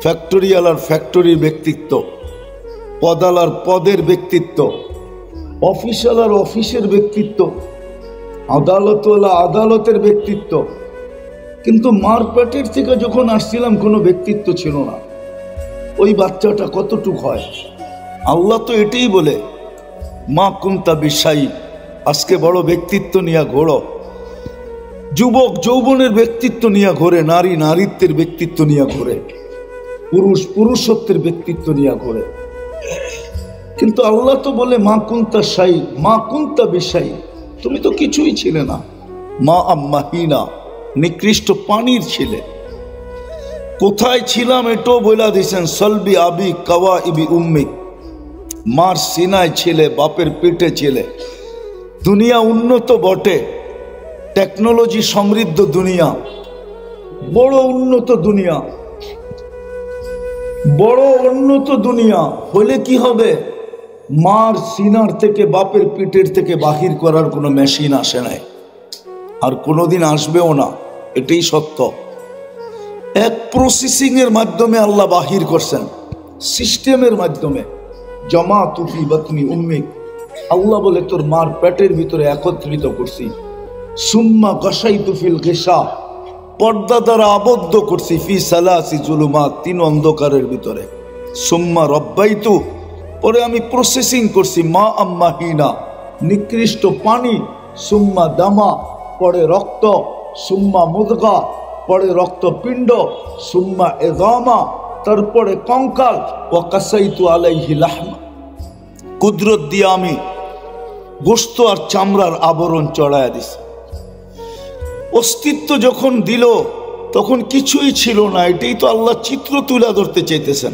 ফ্যাক্টরিওয়ালার ফ্যাক্টরির ব্যক্তিত্ব, পদালার পদের ব্যক্তিত্ব, অফিসওয়ালার অফিসের ব্যক্তিত্ব, আদালতওয়ালা আদালতের ব্যক্তিত্ব। কিন্তু মার পেটের থেকে যখন আসছিলাম কোনো ব্যক্তিত্ব ছিল না। ওই বাচ্চাটা কতটুক হয়? আল্লাহ তো এটাই বলে, মা কুনতা বিশাই, আজকে বড় ব্যক্তিত্ব নিয়ে ঘোরো। যুবক যৌবনের ব্যক্তিত্ব নিয়ে ঘোরে, নারী নারীত্বের ব্যক্তিত্ব নিয়ে ঘোরে, পুরুষ পুরুষত্বের ব্যক্তিত্ব নিয়ে ঘোরে। কিন্তু আল্লাহ তো বলে, মা কুনতা শাই, মা কুনতা বিশাই, তুমি তো কিছুই ছিলে না। মা আম্মাহিনা, নিকৃষ্ট পানির ছিলে। কোথায় ছিলাম এটাও বলে দিয়েছেন, সলবি আবি কাওয়া ইবি উম্মিক, মার সিনায় ছিলে, বাপের পেটে ছিলে। দুনিয়া উন্নত বটে, টেকনোলজি সমৃদ্ধ দুনিয়া, বড় উন্নত দুনিয়া, বড় উন্নত দুনিয়া হলে কি হবে? মার সিনার থেকে বাপের পিঠের থেকে বাহির করার কোনো মেশিন আসে নাই, আর কোনোদিন আসবেও না। এটাই সত্য। এক প্রসেসিং এর মাধ্যমে আল্লাহ বাহির করছেন, সিস্টেমের মাধ্যমে। জমা তুফি বাতনি উম্মিক, আল্লাহ বলে তোর মার পেটের ভিতরে একত্রিত করছি। সুম্মা গসাই তুফিল গেসা, পর্দা দ্বারা আবদ্ধ করছি। ফি সালাসি জুলুমাত, 3 অন্ধকারের ভিতরে। সুম্মা রব্বাইতু, পরে আমি প্রসেসিং করছি। মা আম্মাহিনা, নিকৃষ্ট পানি। সুম্মা দামা, পরে রক্ত। সুম্মা মুদগা, পরে রক্তপিণ্ড। সুম্মা এদামা, তারপরে কঙ্কাল। ওয়া কাসাইতু আলাইহি লাহমা, কুদরত দিয়ে আমি গোশত আর চামড়ার আবরণ চড়ায়া দিছি। অস্তিত্ব যখন দিল তখন কিছুই ছিল না। এটাই তো আল্লাহ চিত্র তুলে ধরতে চাইতেছেন।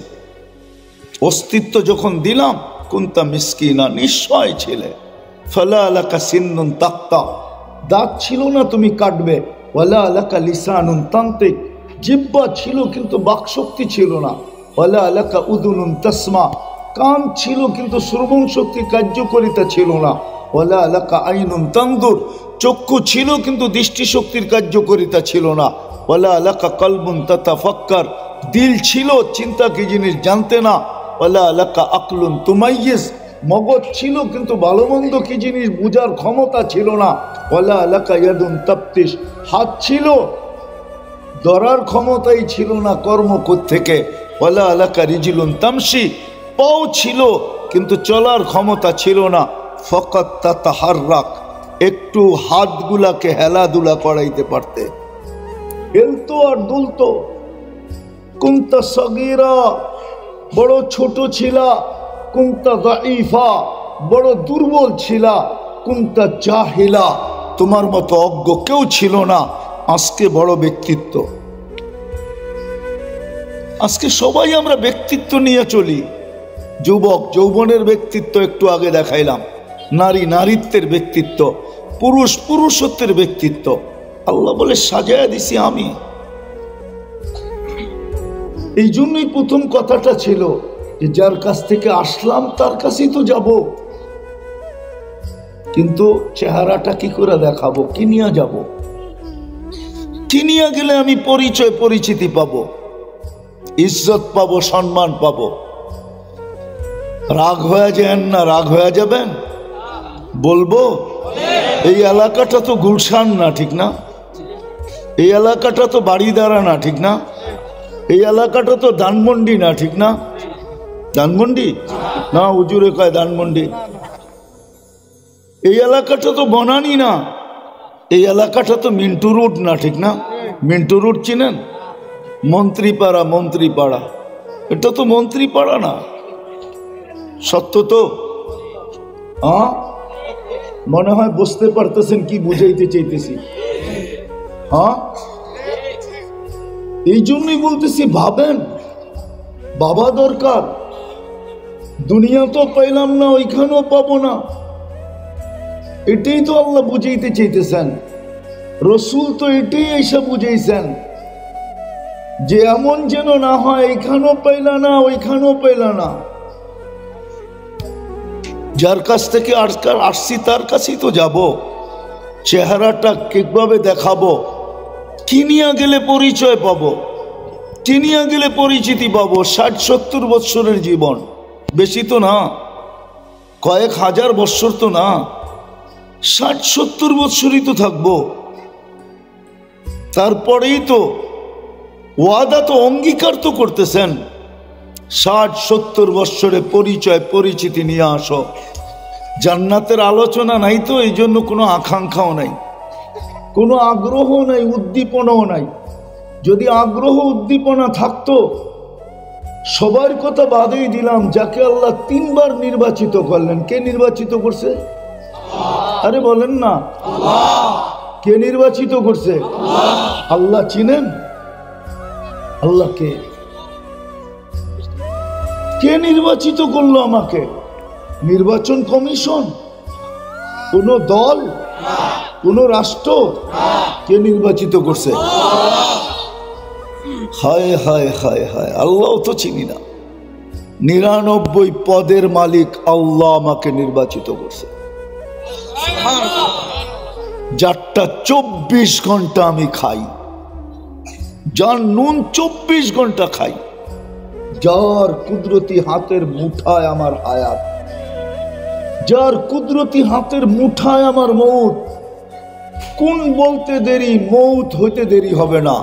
অস্তিত্ব যখন দিলাম, কুনতা মিসকিনা, নিশ্চয় ছিলে। ফালা আলাকা সিন্নুন তাক্তা, দাঁত ছিল না তুমি কাটবে। ওয়ালা আলাকা লিসানুন তান্তিক, জিহ্বা ছিল কিন্তু বাকশক্তি ছিল না। ওয়ালা আলাকা উদুনুন তাসমা, কান ছিল কিন্তু শ্রবণ শক্তি কার্যকারিতা ছিল না। ওয়ালা আলাকা আইনুন তানদুর, চক্ষু ছিল কিন্তু দৃষ্টিশক্তির কার্যকারিতা ছিল না। ওয়ালা আলাকা কলবুন তাতাফাক্কার, দিল ছিল, চিন্তা কি জিনিস জানতে না। ওয়ালা আলাকা আকলুন তুমাইয়িজ, মগজ ছিল কিন্তু ভালো মন্দ কি জিনিস বুঝার ক্ষমতা ছিল না। ওয়ালা আলাকা ইয়াদুন তাফতিশ, হাত ছিল, ধরার ক্ষমতাই ছিল না কর্ম থেকে। ওয়ালা আলাকা রিজলুন তামশি, পাও ছিল কিন্তু চলার ক্ষমতা ছিল না। ফকাত তাতাহাররাক, একটু হাতগুলাকে হেলাধুলা করাইতে পারতে, হেলতো আর দুলতো। কুনতা সগীরা, বড় ছোট ছিলা। কুনতা দাঈফা, বড় দুর্বল ছিলা। কুনতা জাহিলা, তোমার মতো অজ্ঞ কেউ ছিল না। আজকে বড় ব্যক্তিত্ব। আজকে সবাই আমরা ব্যক্তিত্ব নিয়ে চলি। যুবক যৌবনের ব্যক্তিত্ব একটু আগে দেখাইলাম, নারী নারীত্বের ব্যক্তিত্ব, পুরুষত্বের ব্যক্তিত্ব। আল্লাহ বলে সাজায়া দিছি আমি। এই জন্যই প্রথম কথাটা ছিল যে যার কাছ থেকে আসলাম তার কাছেই তো যাব, কিন্তু চেহারাটা কি করে দেখাবো, কি নিয়ে যাব, কি নিয়ে গেলে আমি পরিচয় পরিচিতি পাবো, ইজ্জত পাবো, সম্মান পাবো। রাগ হয়ে যান না, রাগ হয়ে যাবেন বলবো এই এলাকাটা তো গুলশান না, ঠিক না? এই এলাকাটা তো বাড়িদারা না, ঠিক না? এই এলাকাটা তো ধানমন্ডি না, ঠিক না? ধানমন্ডি না, হুজুরে কয় ধানমন্ডি। এই এলাকাটা তো বনানি না, এই এলাকাটা তো মিন্টু রোড না, ঠিক না? মিন্টু রোড চিনেন? মন্ত্রীপাড়া, মন্ত্রীপাড়া, এটা তো মন্ত্রীপাড়া না। সত্য তো? হ্যাঁ, মনে হয় বুঝতে পারতেছেন কি বুঝাইতে চাইতেছি। হ্যাঁ, এই জন্যই বলতেছি ভাবেন, বাবা দরকার। দুনিয়া তো পাইলাম না, ওইখানেও পাবো না, এটাই তো আল্লাহ বুঝাইতে চাইতেছেন। রসুল তো এটাই এসে বুঝাইছেন যে এমন যেন না হয় এইখানেও পাইলা না, ওইখানেও পাইলা না। যার কাছ থেকে আসছি তার কাছেই তো যাব। চেহারাটা কিভাবে দেখাবো, কি নিয়ে গেলে পরিচয় পাবো, কি নিয়ে গেলে পরিচিতি পাবো। 60-70 বৎসরের জীবন, বেশি তো না, কয়েক হাজার বৎসর তো না, 60-70 বৎসরই তো থাকবো। তারপরেই তো ওয়াদা তো অঙ্গীকার তো করতেছেন 60-70 বৎসরে পরিচয় পরিচিতি নিয়ে আসো। জান্নাতের আলোচনা নাই তো, এই জন্য কোনো আকাঙ্ক্ষাও নাই, কোনো আগ্রহ নাই, উদ্দীপনাও নাই। যদি আগ্রহ উদ্দীপনা থাকতো, সবার কথা বাদেই দিলাম, যাকে আল্লাহ 3 বার নির্বাচিত করলেন। কে নির্বাচিত করছে? আরে বলেন না, কে নির্বাচিত করছে? আল্লাহ। চিনেন আল্লাহকে? কে নির্বাচিত করলো আমাকে? নির্বাচন কমিশন? কোন দল? কোন রাষ্ট্র? কে নির্বাচিত করছে? হায় হায় হায় হায়, আল্লাহ তো চিনি না। 99 পদের মালিক আল্লাহ আমাকে নির্বাচিত করছে। যারটা 24 ঘন্টা আমি খাই, যার নুন 24 ঘন্টা খাই, যার কুদরতি হাতের মুঠায় আমার হায়াত, যার কুদরতি হাতের মুঠায় আমার মৌত। কোন বলতে দেরি, মৌত হইতে দেরি হবে না।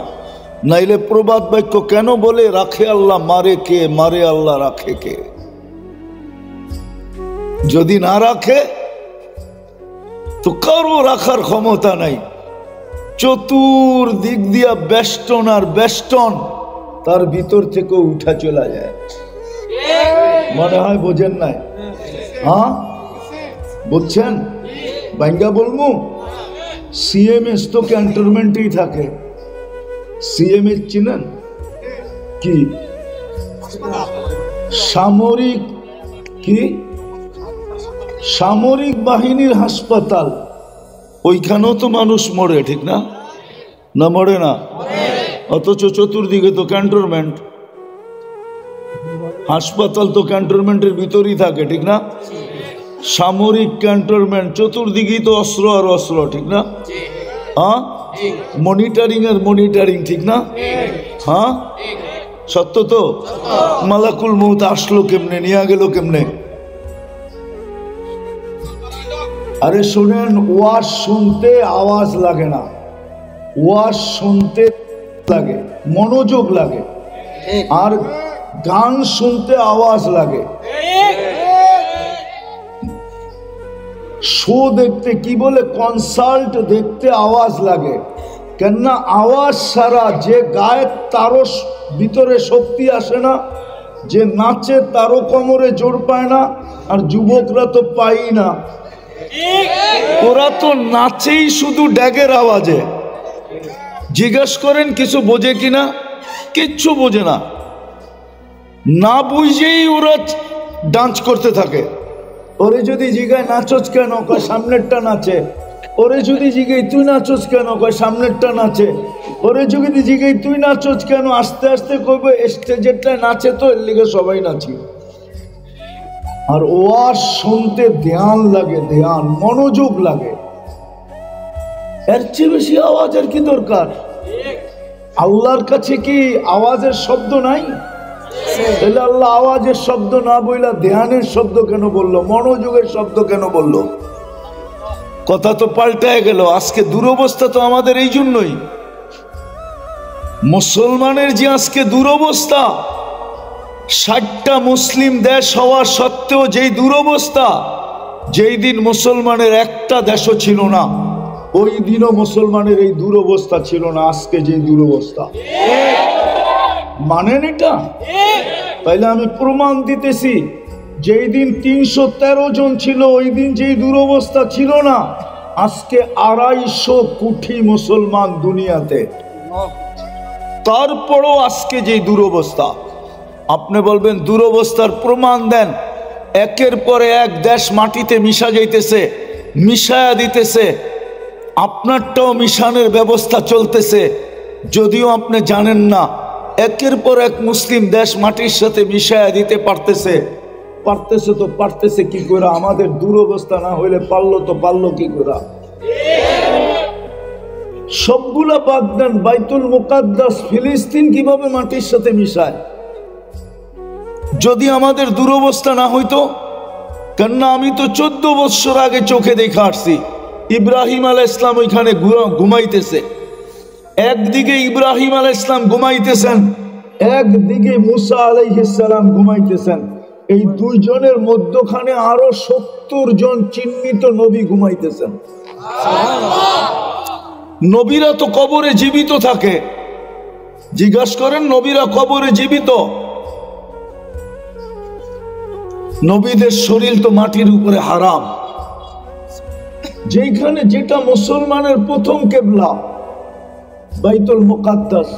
নাইলে প্রবাদ বাক্য কেন বলে, রাখে আল্লাহ মারে কে, মারে আল্লাহ রাখে কে? যদি না রাখে তো কারো রাখার ক্ষমতা নাই। চতুর্দিক দিয়া বেষ্টন আর বেষ্টন, তার ভিতর থেকে উঠা চলা যায়। মনে হয় বোঝেন নাই? হ্যাঁ বুঝছেন? বাঙ্গা বলবো, সিএমএস তো ক্যান্টনমেন্টেই থাকে। সিএমএস চিনেন? কি সামরিক, কি সামরিক বাহিনীর হাসপাতাল। ওইখানেও তো মানুষ মরে, ঠিক না? না মরে না? অথচ চতুর্দিকে তো ক্যান্টনমেন্ট। হাসপাতাল তো ক্যান্টনমেন্টের ভিতরেই থাকে, ঠিক না? সামরিক ক্যান্টনমেন্ট, চতুর্দিকেই তো অস্ত্র আর অস্ত্র, ঠিক না? হ্যাঁ, মনিটরিং আর মনিটরিং, ঠিক না? হ্যাঁ সত্য তো? মালাকুল মউত আসলো কেমনে, নিয়ে গেল কেমনে? আরে শুনেন, ওয়াজ শুনতে আওয়াজ লাগে না, ওয়াজ শুনতে লাগে, মনোযোগ লাগে। আর গান শুনতে আওয়াজ লাগে। শো দেখতে, কি বলে, কনসার্ট দেখতে আওয়াজ লাগে। কেননা আওয়াজ ছাড়া যে গায়ে তারও ভিতরে শক্তি আসে না, যে নাচে তারও কোমরে জোর পায় না, আর যুবকরা তো পাই না। ওরা তো নাচেই শুধু ড্যাগের আওয়াজে। জিজ্ঞেস করেন কিছু বোঝে কিনা? কিচ্ছু বোঝে না, না বুঝেই ওরা ডান্স করতে থাকে। ওরে যদি জিজ্ঞাসা নাচোস কেন, সামনেরটা নাচে, ওরে যদি জিগেই তুই নাচোস কেন, কয় সামনেরটা নাচে। ওরে যদি জিগেই তুই নাচোস কেন, আস্তে আস্তে কইবে স্টেজেরটা নাচে তো এর লিগে সবাই নাচি। আর ওয়াজ শুনতে ধ্যান লাগে, ধ্যান মনোযোগ লাগে। এর চেয়ে বেশি আওয়াজের কি দরকার? আল্লাহর কাছে কি আওয়াজের শব্দ নাই? তাহলে আল্লাহ আওয়াজের শব্দ না বইলা ধ্যানের শব্দ কেন বললো, মনোযোগের শব্দ কেন বললো? কথা তো পাল্টায় গেল। আজকে দুরবস্থা তো আমাদের এই জন্যই, মুসলমানের যে আজকে দুরবস্থা, 60টা মুসলিম দেশ হওয়া সত্ত্বেও যেই দুরবস্থা, যেই দিন মুসলমানের একটা দেশও ছিল না ওই দিনও মুসলমানের এই দুরবস্থা ছিল না। আজকে যে দুরবস্থা, মানেন এটা? তাইলে আমি প্রমাণ দিতেছি, যেই দিন 313 জন ছিল ওই দিন যেই দুরবস্থা ছিল না, আজকে 250 কোটি মুসলমান দুনিয়াতে, তারপরও আজকে যে দুরবস্থা। আপনি বলবেন দুরবস্থার প্রমাণ দেন। একের পরে এক দেশ মাটিতে মিশা যাইতেছে, মিশায়া দিতেছে। আপনারটাও মিশানোর ব্যবস্থা চলতেছে, যদিও আপনি জানেন না। একের পর এক মুসলিম দেশ মাটির সাথে মিশায়া দিতে পারতেছে। পারতেছে তো পারতেছে কি করে? আমাদের দুরবস্থা না হইলে পারলো কি করে? সবগুলা বাদ দেন, বাইতুল মুকাদ্দাস ফিলিস্তিন কিভাবে মাটির সাথে মিশায়? যদি আমাদের দুরবস্থা না হইতো, কেননা আমি তো 14 বছর আগে চোখে দেখে আসছি, ইব্রাহিম আলাইহিস সালাম ওইখানে ঘুমাইতেছে। একদিকে ইব্রাহিম আলাইহিস সালাম ঘুমাইতেছেন, একদিকে মুসা আলাইহিস সালাম ঘুমাইতেছেন। এই দুইজনের মধ্যখানে আরো 70 জন চিহ্নিত নবী ঘুমাইতেছেন। নবীরা তো কবরে জীবিত থাকে, জিজ্ঞাসা করেন নবীরা কবরে জীবিত? নবীদের শরীর তো মাটির উপরে হারাম। যেখানে যেটা মুসলমানের প্রথম কেবলা বাইতুল মুকাদ্দাস,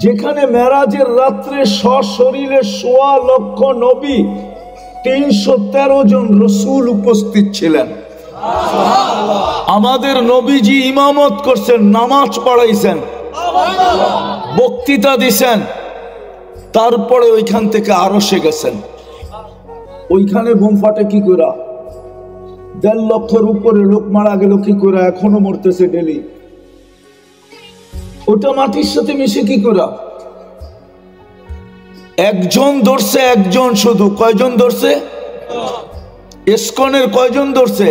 যেখানে মেরাজের রাত্রে সশরীরে 1.25 লক্ষ নবী, 313 জন রসুল উপস্থিত ছিলেন। আমাদের নবীজি ইমামত করছেন, নামাজ পড়াইছেন, বক্তৃতা দিছেন, তারপরে ওইখান থেকে আরশে গেছেন। ওইখানে বোম ফাটে কি করে? 1.5 লক্ষের উপরে লোক মারা গেল কি করে? এখনো মরতেছে ডেলি। ওটা মাটির সাথে মিশে কি করে? একজন ধরছে, একজন শুধু। কয়জন ধরছে? ইসকনের কয়জন ধরছে?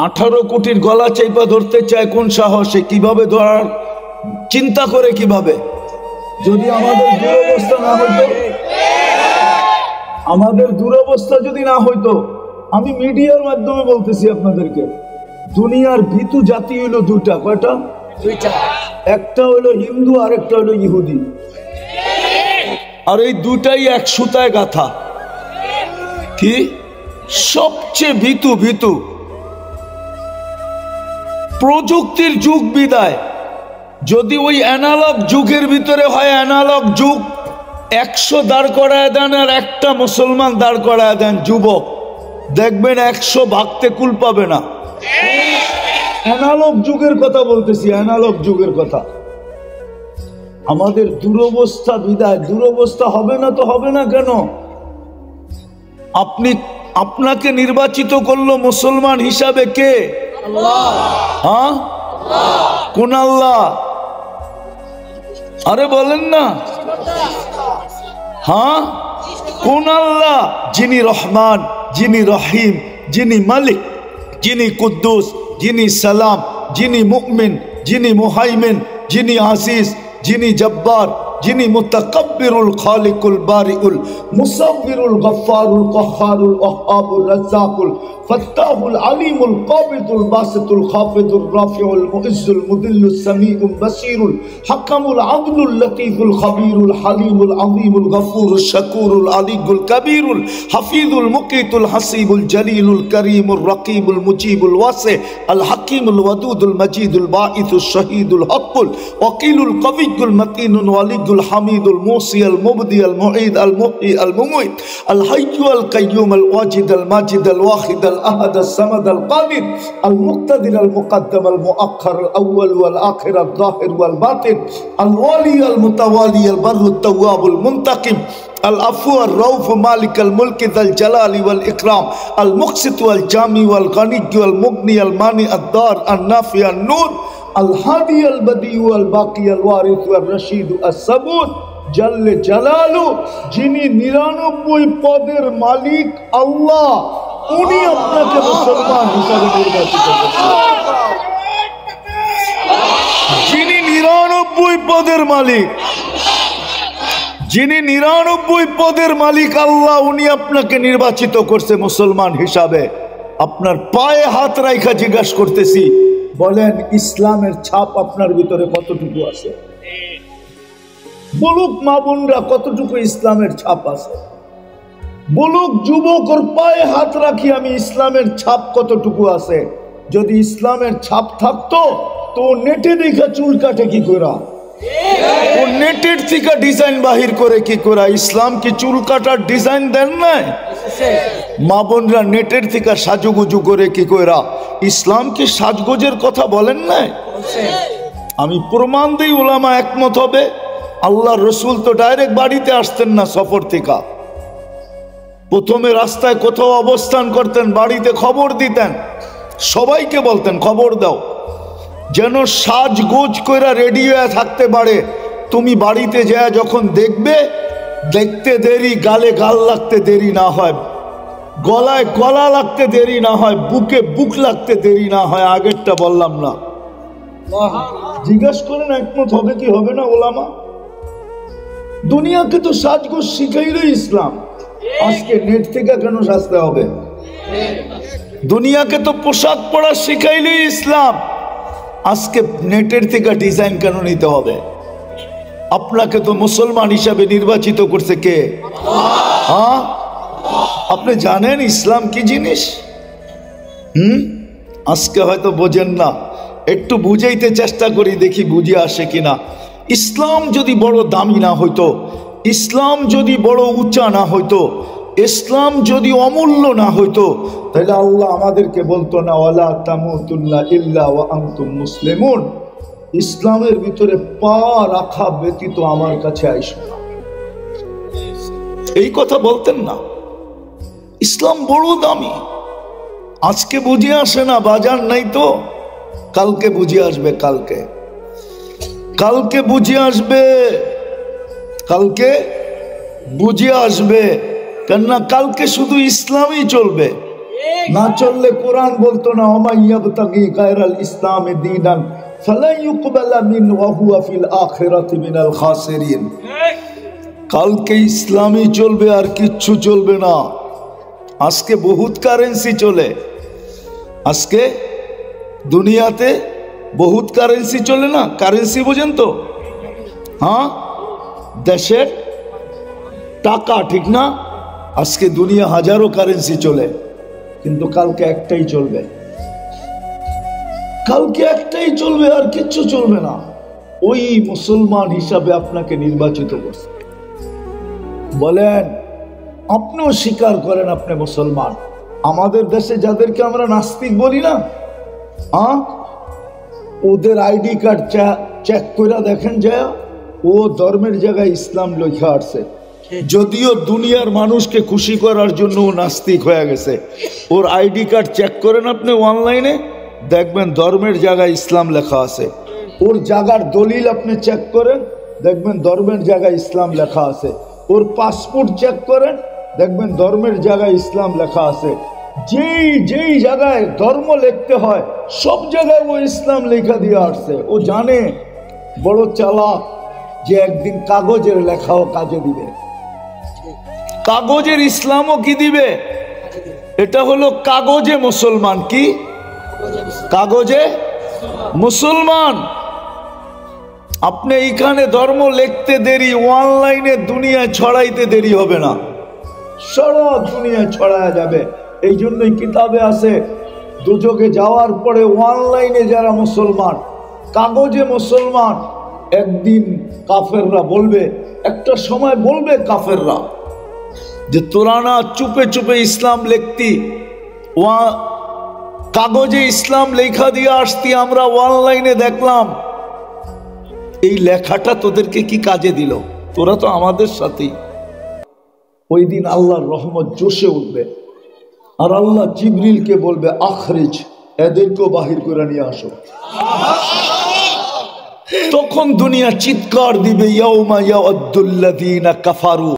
18 কোটির গলা চাইপা ধরতে চায় কোন সাহসে? কিভাবে ধরার চিন্তা করে কিভাবে? যদি আমাদের দুরবস্থা না হইতো, আমাদের দুরবস্থা যদি না হইতো, আমি মিডিয়ার মাধ্যমে বলতেছি আপনাদেরকে, দুনিয়ার ভীতু জাতি হইলো দুইটা। কয়টা? দুইটা। একটা হইলো হিন্দু আর একটা হইলো ইহুদি। আর এই দুটাই এক সুতায় গাথা। কি? সবচেয়ে ভীতু প্রযুক্তির যুগ বিদায়। যদি ওই অ্যানালগ যুগের ভিতরে হয়, অ্যানালগ যুগ 100 দাঁড় করায় দেন আর একটা মুসলমান দাঁড় করায় দেন যুবক, দেখবেন 100 ভাগতে কুল পাবে না। অ্যানালগ যুগের কথা বলতেছি, অ্যানালগ যুগের কথা। আমাদের দুরবস্থা বিদায়। দুরবস্থা হবে না তো হবে না কেন? আপনাকে নির্বাচিত করলো মুসলমান হিসাবে কে? হ্যাঁ, কোন আল্লাহ? আরে বলেন না। হ্যাঁ, কোন আল্লাহ? যিনি রহমান, যিনি রহিম, যিনি মালিক, যিনি কুদ্দুস, যিনি সালাম, যিনি মুমিন, যিনি মুহাইমিন, যিনি আজিজ, যিনি জব্বার, যিনি মুতাকাব্বিরুল খালিকুল বারিউল মুসাব্বিরুল গফফারুল কহ্হারুল ওয়াহ্হাবুর রাজ্জাকুল ফাত্তাহুল আলিমুল কাবিদুল বাসিতুল খাফিদুর রাফিউল মুইজ্জুল মুদিল্লুস সামিউল বাসীরুল হাকামুল আদলুল লতীফুল খাবীরুল হালিমুল আযীমুল গফুরুশ শাকুরুল আলিয়ুল কবীরুল হাফিজুল মুকিতুল হাসিবুল জলিলুল করিমুর রকিবুল মুজিবুল ওয়াসি আল হাকিমুল ওয়াদুদুল মজিদুল বাঈসুশ শহীদুল হকুল ওয়াকিলুল কবিয়ুল মতিনুল ওয়ালিদুল আল হামিদুল মুসি আল মুবদি আল মুঈদ আল মুহয়ি আল মুমীত আল হাইয়্যু আল কাইয়্যুম আল ওয়াজিদ আল মাজিদ আল ওয়াহিদ আল আহাদ আল সামাদ আল কাদির আল মুক্তাদির আল মুকদ্দাম আল মুআখ্খার আল আউয়াল ওয়াল আখির আল যাহির ওয়াল বাতিন আল ওয়ালি আল মুতাওয়ালি আল বাররুত তাওয়াবুল মুনতাকিম العفو الرؤوف مالك الملك ذا الجلال والإكرام المقسط والجامع والغني والمغني المانع الضار النافع النور الهادي البديع والباقي الوارث والرشيد الصبور جل جلاله যিনি 99 পদের মালিক আল্লাহ উনি আপনাকে মুসলমান হিসেবে নির্বাচিত করেছেন যিনি 99 পদের মালিক যিনি 99 পদের মালিক আল্লাহ উনি আপনাকে নির্বাচিত করছে মুসলমান হিসাবে আপনার পায়ে হাত রাখা জিজ্ঞাসা করতেছি বলেন ইসলামের ছাপ আপনার ভিতরে কতটুকু আছে বলুক মা বোনরা কতটুকু ইসলামের ছাপ আছে বলুক যুবক ওর পায়ে হাত রাখি আমি ইসলামের ছাপ কতটুকু আছে যদি ইসলামের ছাপ থাকতো তো নেটে দেখা চুল কাটে কি করা ও নেটের থেকে ডিজাইন বাহির করে কি করা ইসলাম কি চুল কাটার ডিজাইন দেন নাই মা বোনরা নেটের থেকে সাজুগুজু করে কি করা ইসলাম কি সাজগোজের কথা বলেন নাই আমি প্রমাণ দিই উলামা একমত হবে আল্লাহ রসুল তো ডাইরেক্ট বাড়িতে আসতেন না সফর থেকে প্রথমে রাস্তায় কোথাও অবস্থান করতেন বাড়িতে খবর দিতেন সবাইকে বলতেন খবর দাও যেন সাজগোজ কইরা রেডি হয়ে থাকতে পারে তুমি বাড়িতে যায় যখন দেখবে দেখতে দেরি গালে গাল লাগতে দেরি না হয় গলায় গলা লাগতে দেরি না হয় বুকে বুক লাগতে দেরি না হয় আগেরটা বললাম না জিজ্ঞাসা করেন একমত হবে কি হবে না ওলামা দুনিয়াকে তো সাজগোজ শিখাইল ইসলাম আজকে নেট থেকে কেন সাজতে হবে দুনিয়াকে তো পোশাক পরা শিখাইল ইসলাম আজকে নেটের থেকে ডিজাইন কেন নিতে হবে আপনাকে তো মুসলমান হিসাবে নির্বাচিত করছে কে হ্যাঁ আপনি জানেন ইসলাম কি জিনিস আজকে হয়তো বোঝেন না একটু বুঝাইতে চেষ্টা করি দেখি বুঝে আসে কিনা ইসলাম যদি বড় দামি না হইতো ইসলাম যদি বড় উঁচা না হইতো ইসলাম যদি অমূল্য না হইতো তাহলে আল্লাহ আমাদেরকে বলতো না ওয়ালা তামুতুন্না ইল্লা ওয়া আনতুম মুসলিমুন ইসলামের ভিতরে পা রাখা ব্যতীত আমার কাছে আইসো না এই কথা বলতেন না ইসলাম বড় দামি আজকে বুঝে আসে না বাজার নাই তো কালকে বুঝে আসবে কালকে কালকে বুঝে আসবে কালকে বুঝে আসবে কেননা কালকে শুধু ইসলামই চলবে না চললে কোরআন বলতো না ওমাইয়াবতাগি গায়রাল ইসলামে দীনান ফালা ইউকবালা মিন ওয়া হুয়া ফিল আখিরাতি মিনাল খাসিরিন কালকে ইসলামই চলবে আর কিচ্ছু চলবে না আজকে বহুত কারেন্সি চলে আজকে দুনিয়াতে বহুত কারেন্সি চলে না কারেন্সি বুঝেন তো হ্যাঁ দেশের টাকা ঠিক না আজকে দুনিয়া হাজারো কারেন্সি চলে কিন্তু কালকে একটাই চলবে কালকে একটাই চলবে আর কিচ্ছু চলবে না ওই মুসলমান হিসাবে আপনাকে নির্বাচিত করছে বলেন আপনিও স্বীকার করেন আপনি মুসলমান আমাদের দেশে যাদেরকে আমরা নাস্তিক বলি না ওদের আইডি কার্ড চেক করে দেখেন যা ও ধর্মের জায়গায় ইসলাম লেখা আসছে যদিও দুনিয়ার মানুষকে খুশি করার জন্য ও নাস্তিক হয়ে গেছে ওর আইডি কার্ড চেক করেন আপনি অনলাইনে দেখবেন ধর্মের জায়গায় ইসলাম লেখা আছে ওর জায়গার দলিল আপনি চেক করেন দেখবেন ধর্মের জায়গায় ইসলাম লেখা আছে ওর পাসপোর্ট চেক করেন দেখবেন ধর্মের জায়গায় ইসলাম লেখা আছে যেই যেই জায়গায় ধর্ম লিখতে হয় সব জায়গায় ও ইসলাম লেখা দিয়ে আসছে ও জানে বড় চালাক যে একদিন কাগজের লেখাও কাজে দিবে কাগজের ইসলামও কি দিবে এটা হলো কাগজে মুসলমান কি কাগজে মুসলমান আপনি এইখানে ধর্ম লিখতে দেরি অনলাইনে দুনিয়ায় ছড়াইতে দেরি হবে না সারা দুনিয়ায় ছড়ায়া যাবে এই জন্যই কিতাবে আছে দুজকে যাওয়ার পরে অনলাইনে যারা মুসলমান কাগজে মুসলমান একদিন কাফেররা বলবে, একটা সময় বলবে কাফেররা যে তোরা না চুপে চুপে ইসলাম লিখতি, ওয়া কাগজে ইসলাম লেখা দিয়ে আসতি, আমরা অনলাইনে দেখলাম, এই লেখাটা তোদেরকে কি কাজে দিল? তোরা তো আমাদের সাথেই। ওই দিন আল্লাহর রহমত জোশে উঠবে, আর আল্লাহ জিবরিলকে বলবে আখরিজ, এদেরকেও বাহির করে নিয়ে আসো। তখন দুনিয়া চিৎকার দিবে, ইয়াউমা ইয়াউদ্দুল্লাযীনা কাফারু।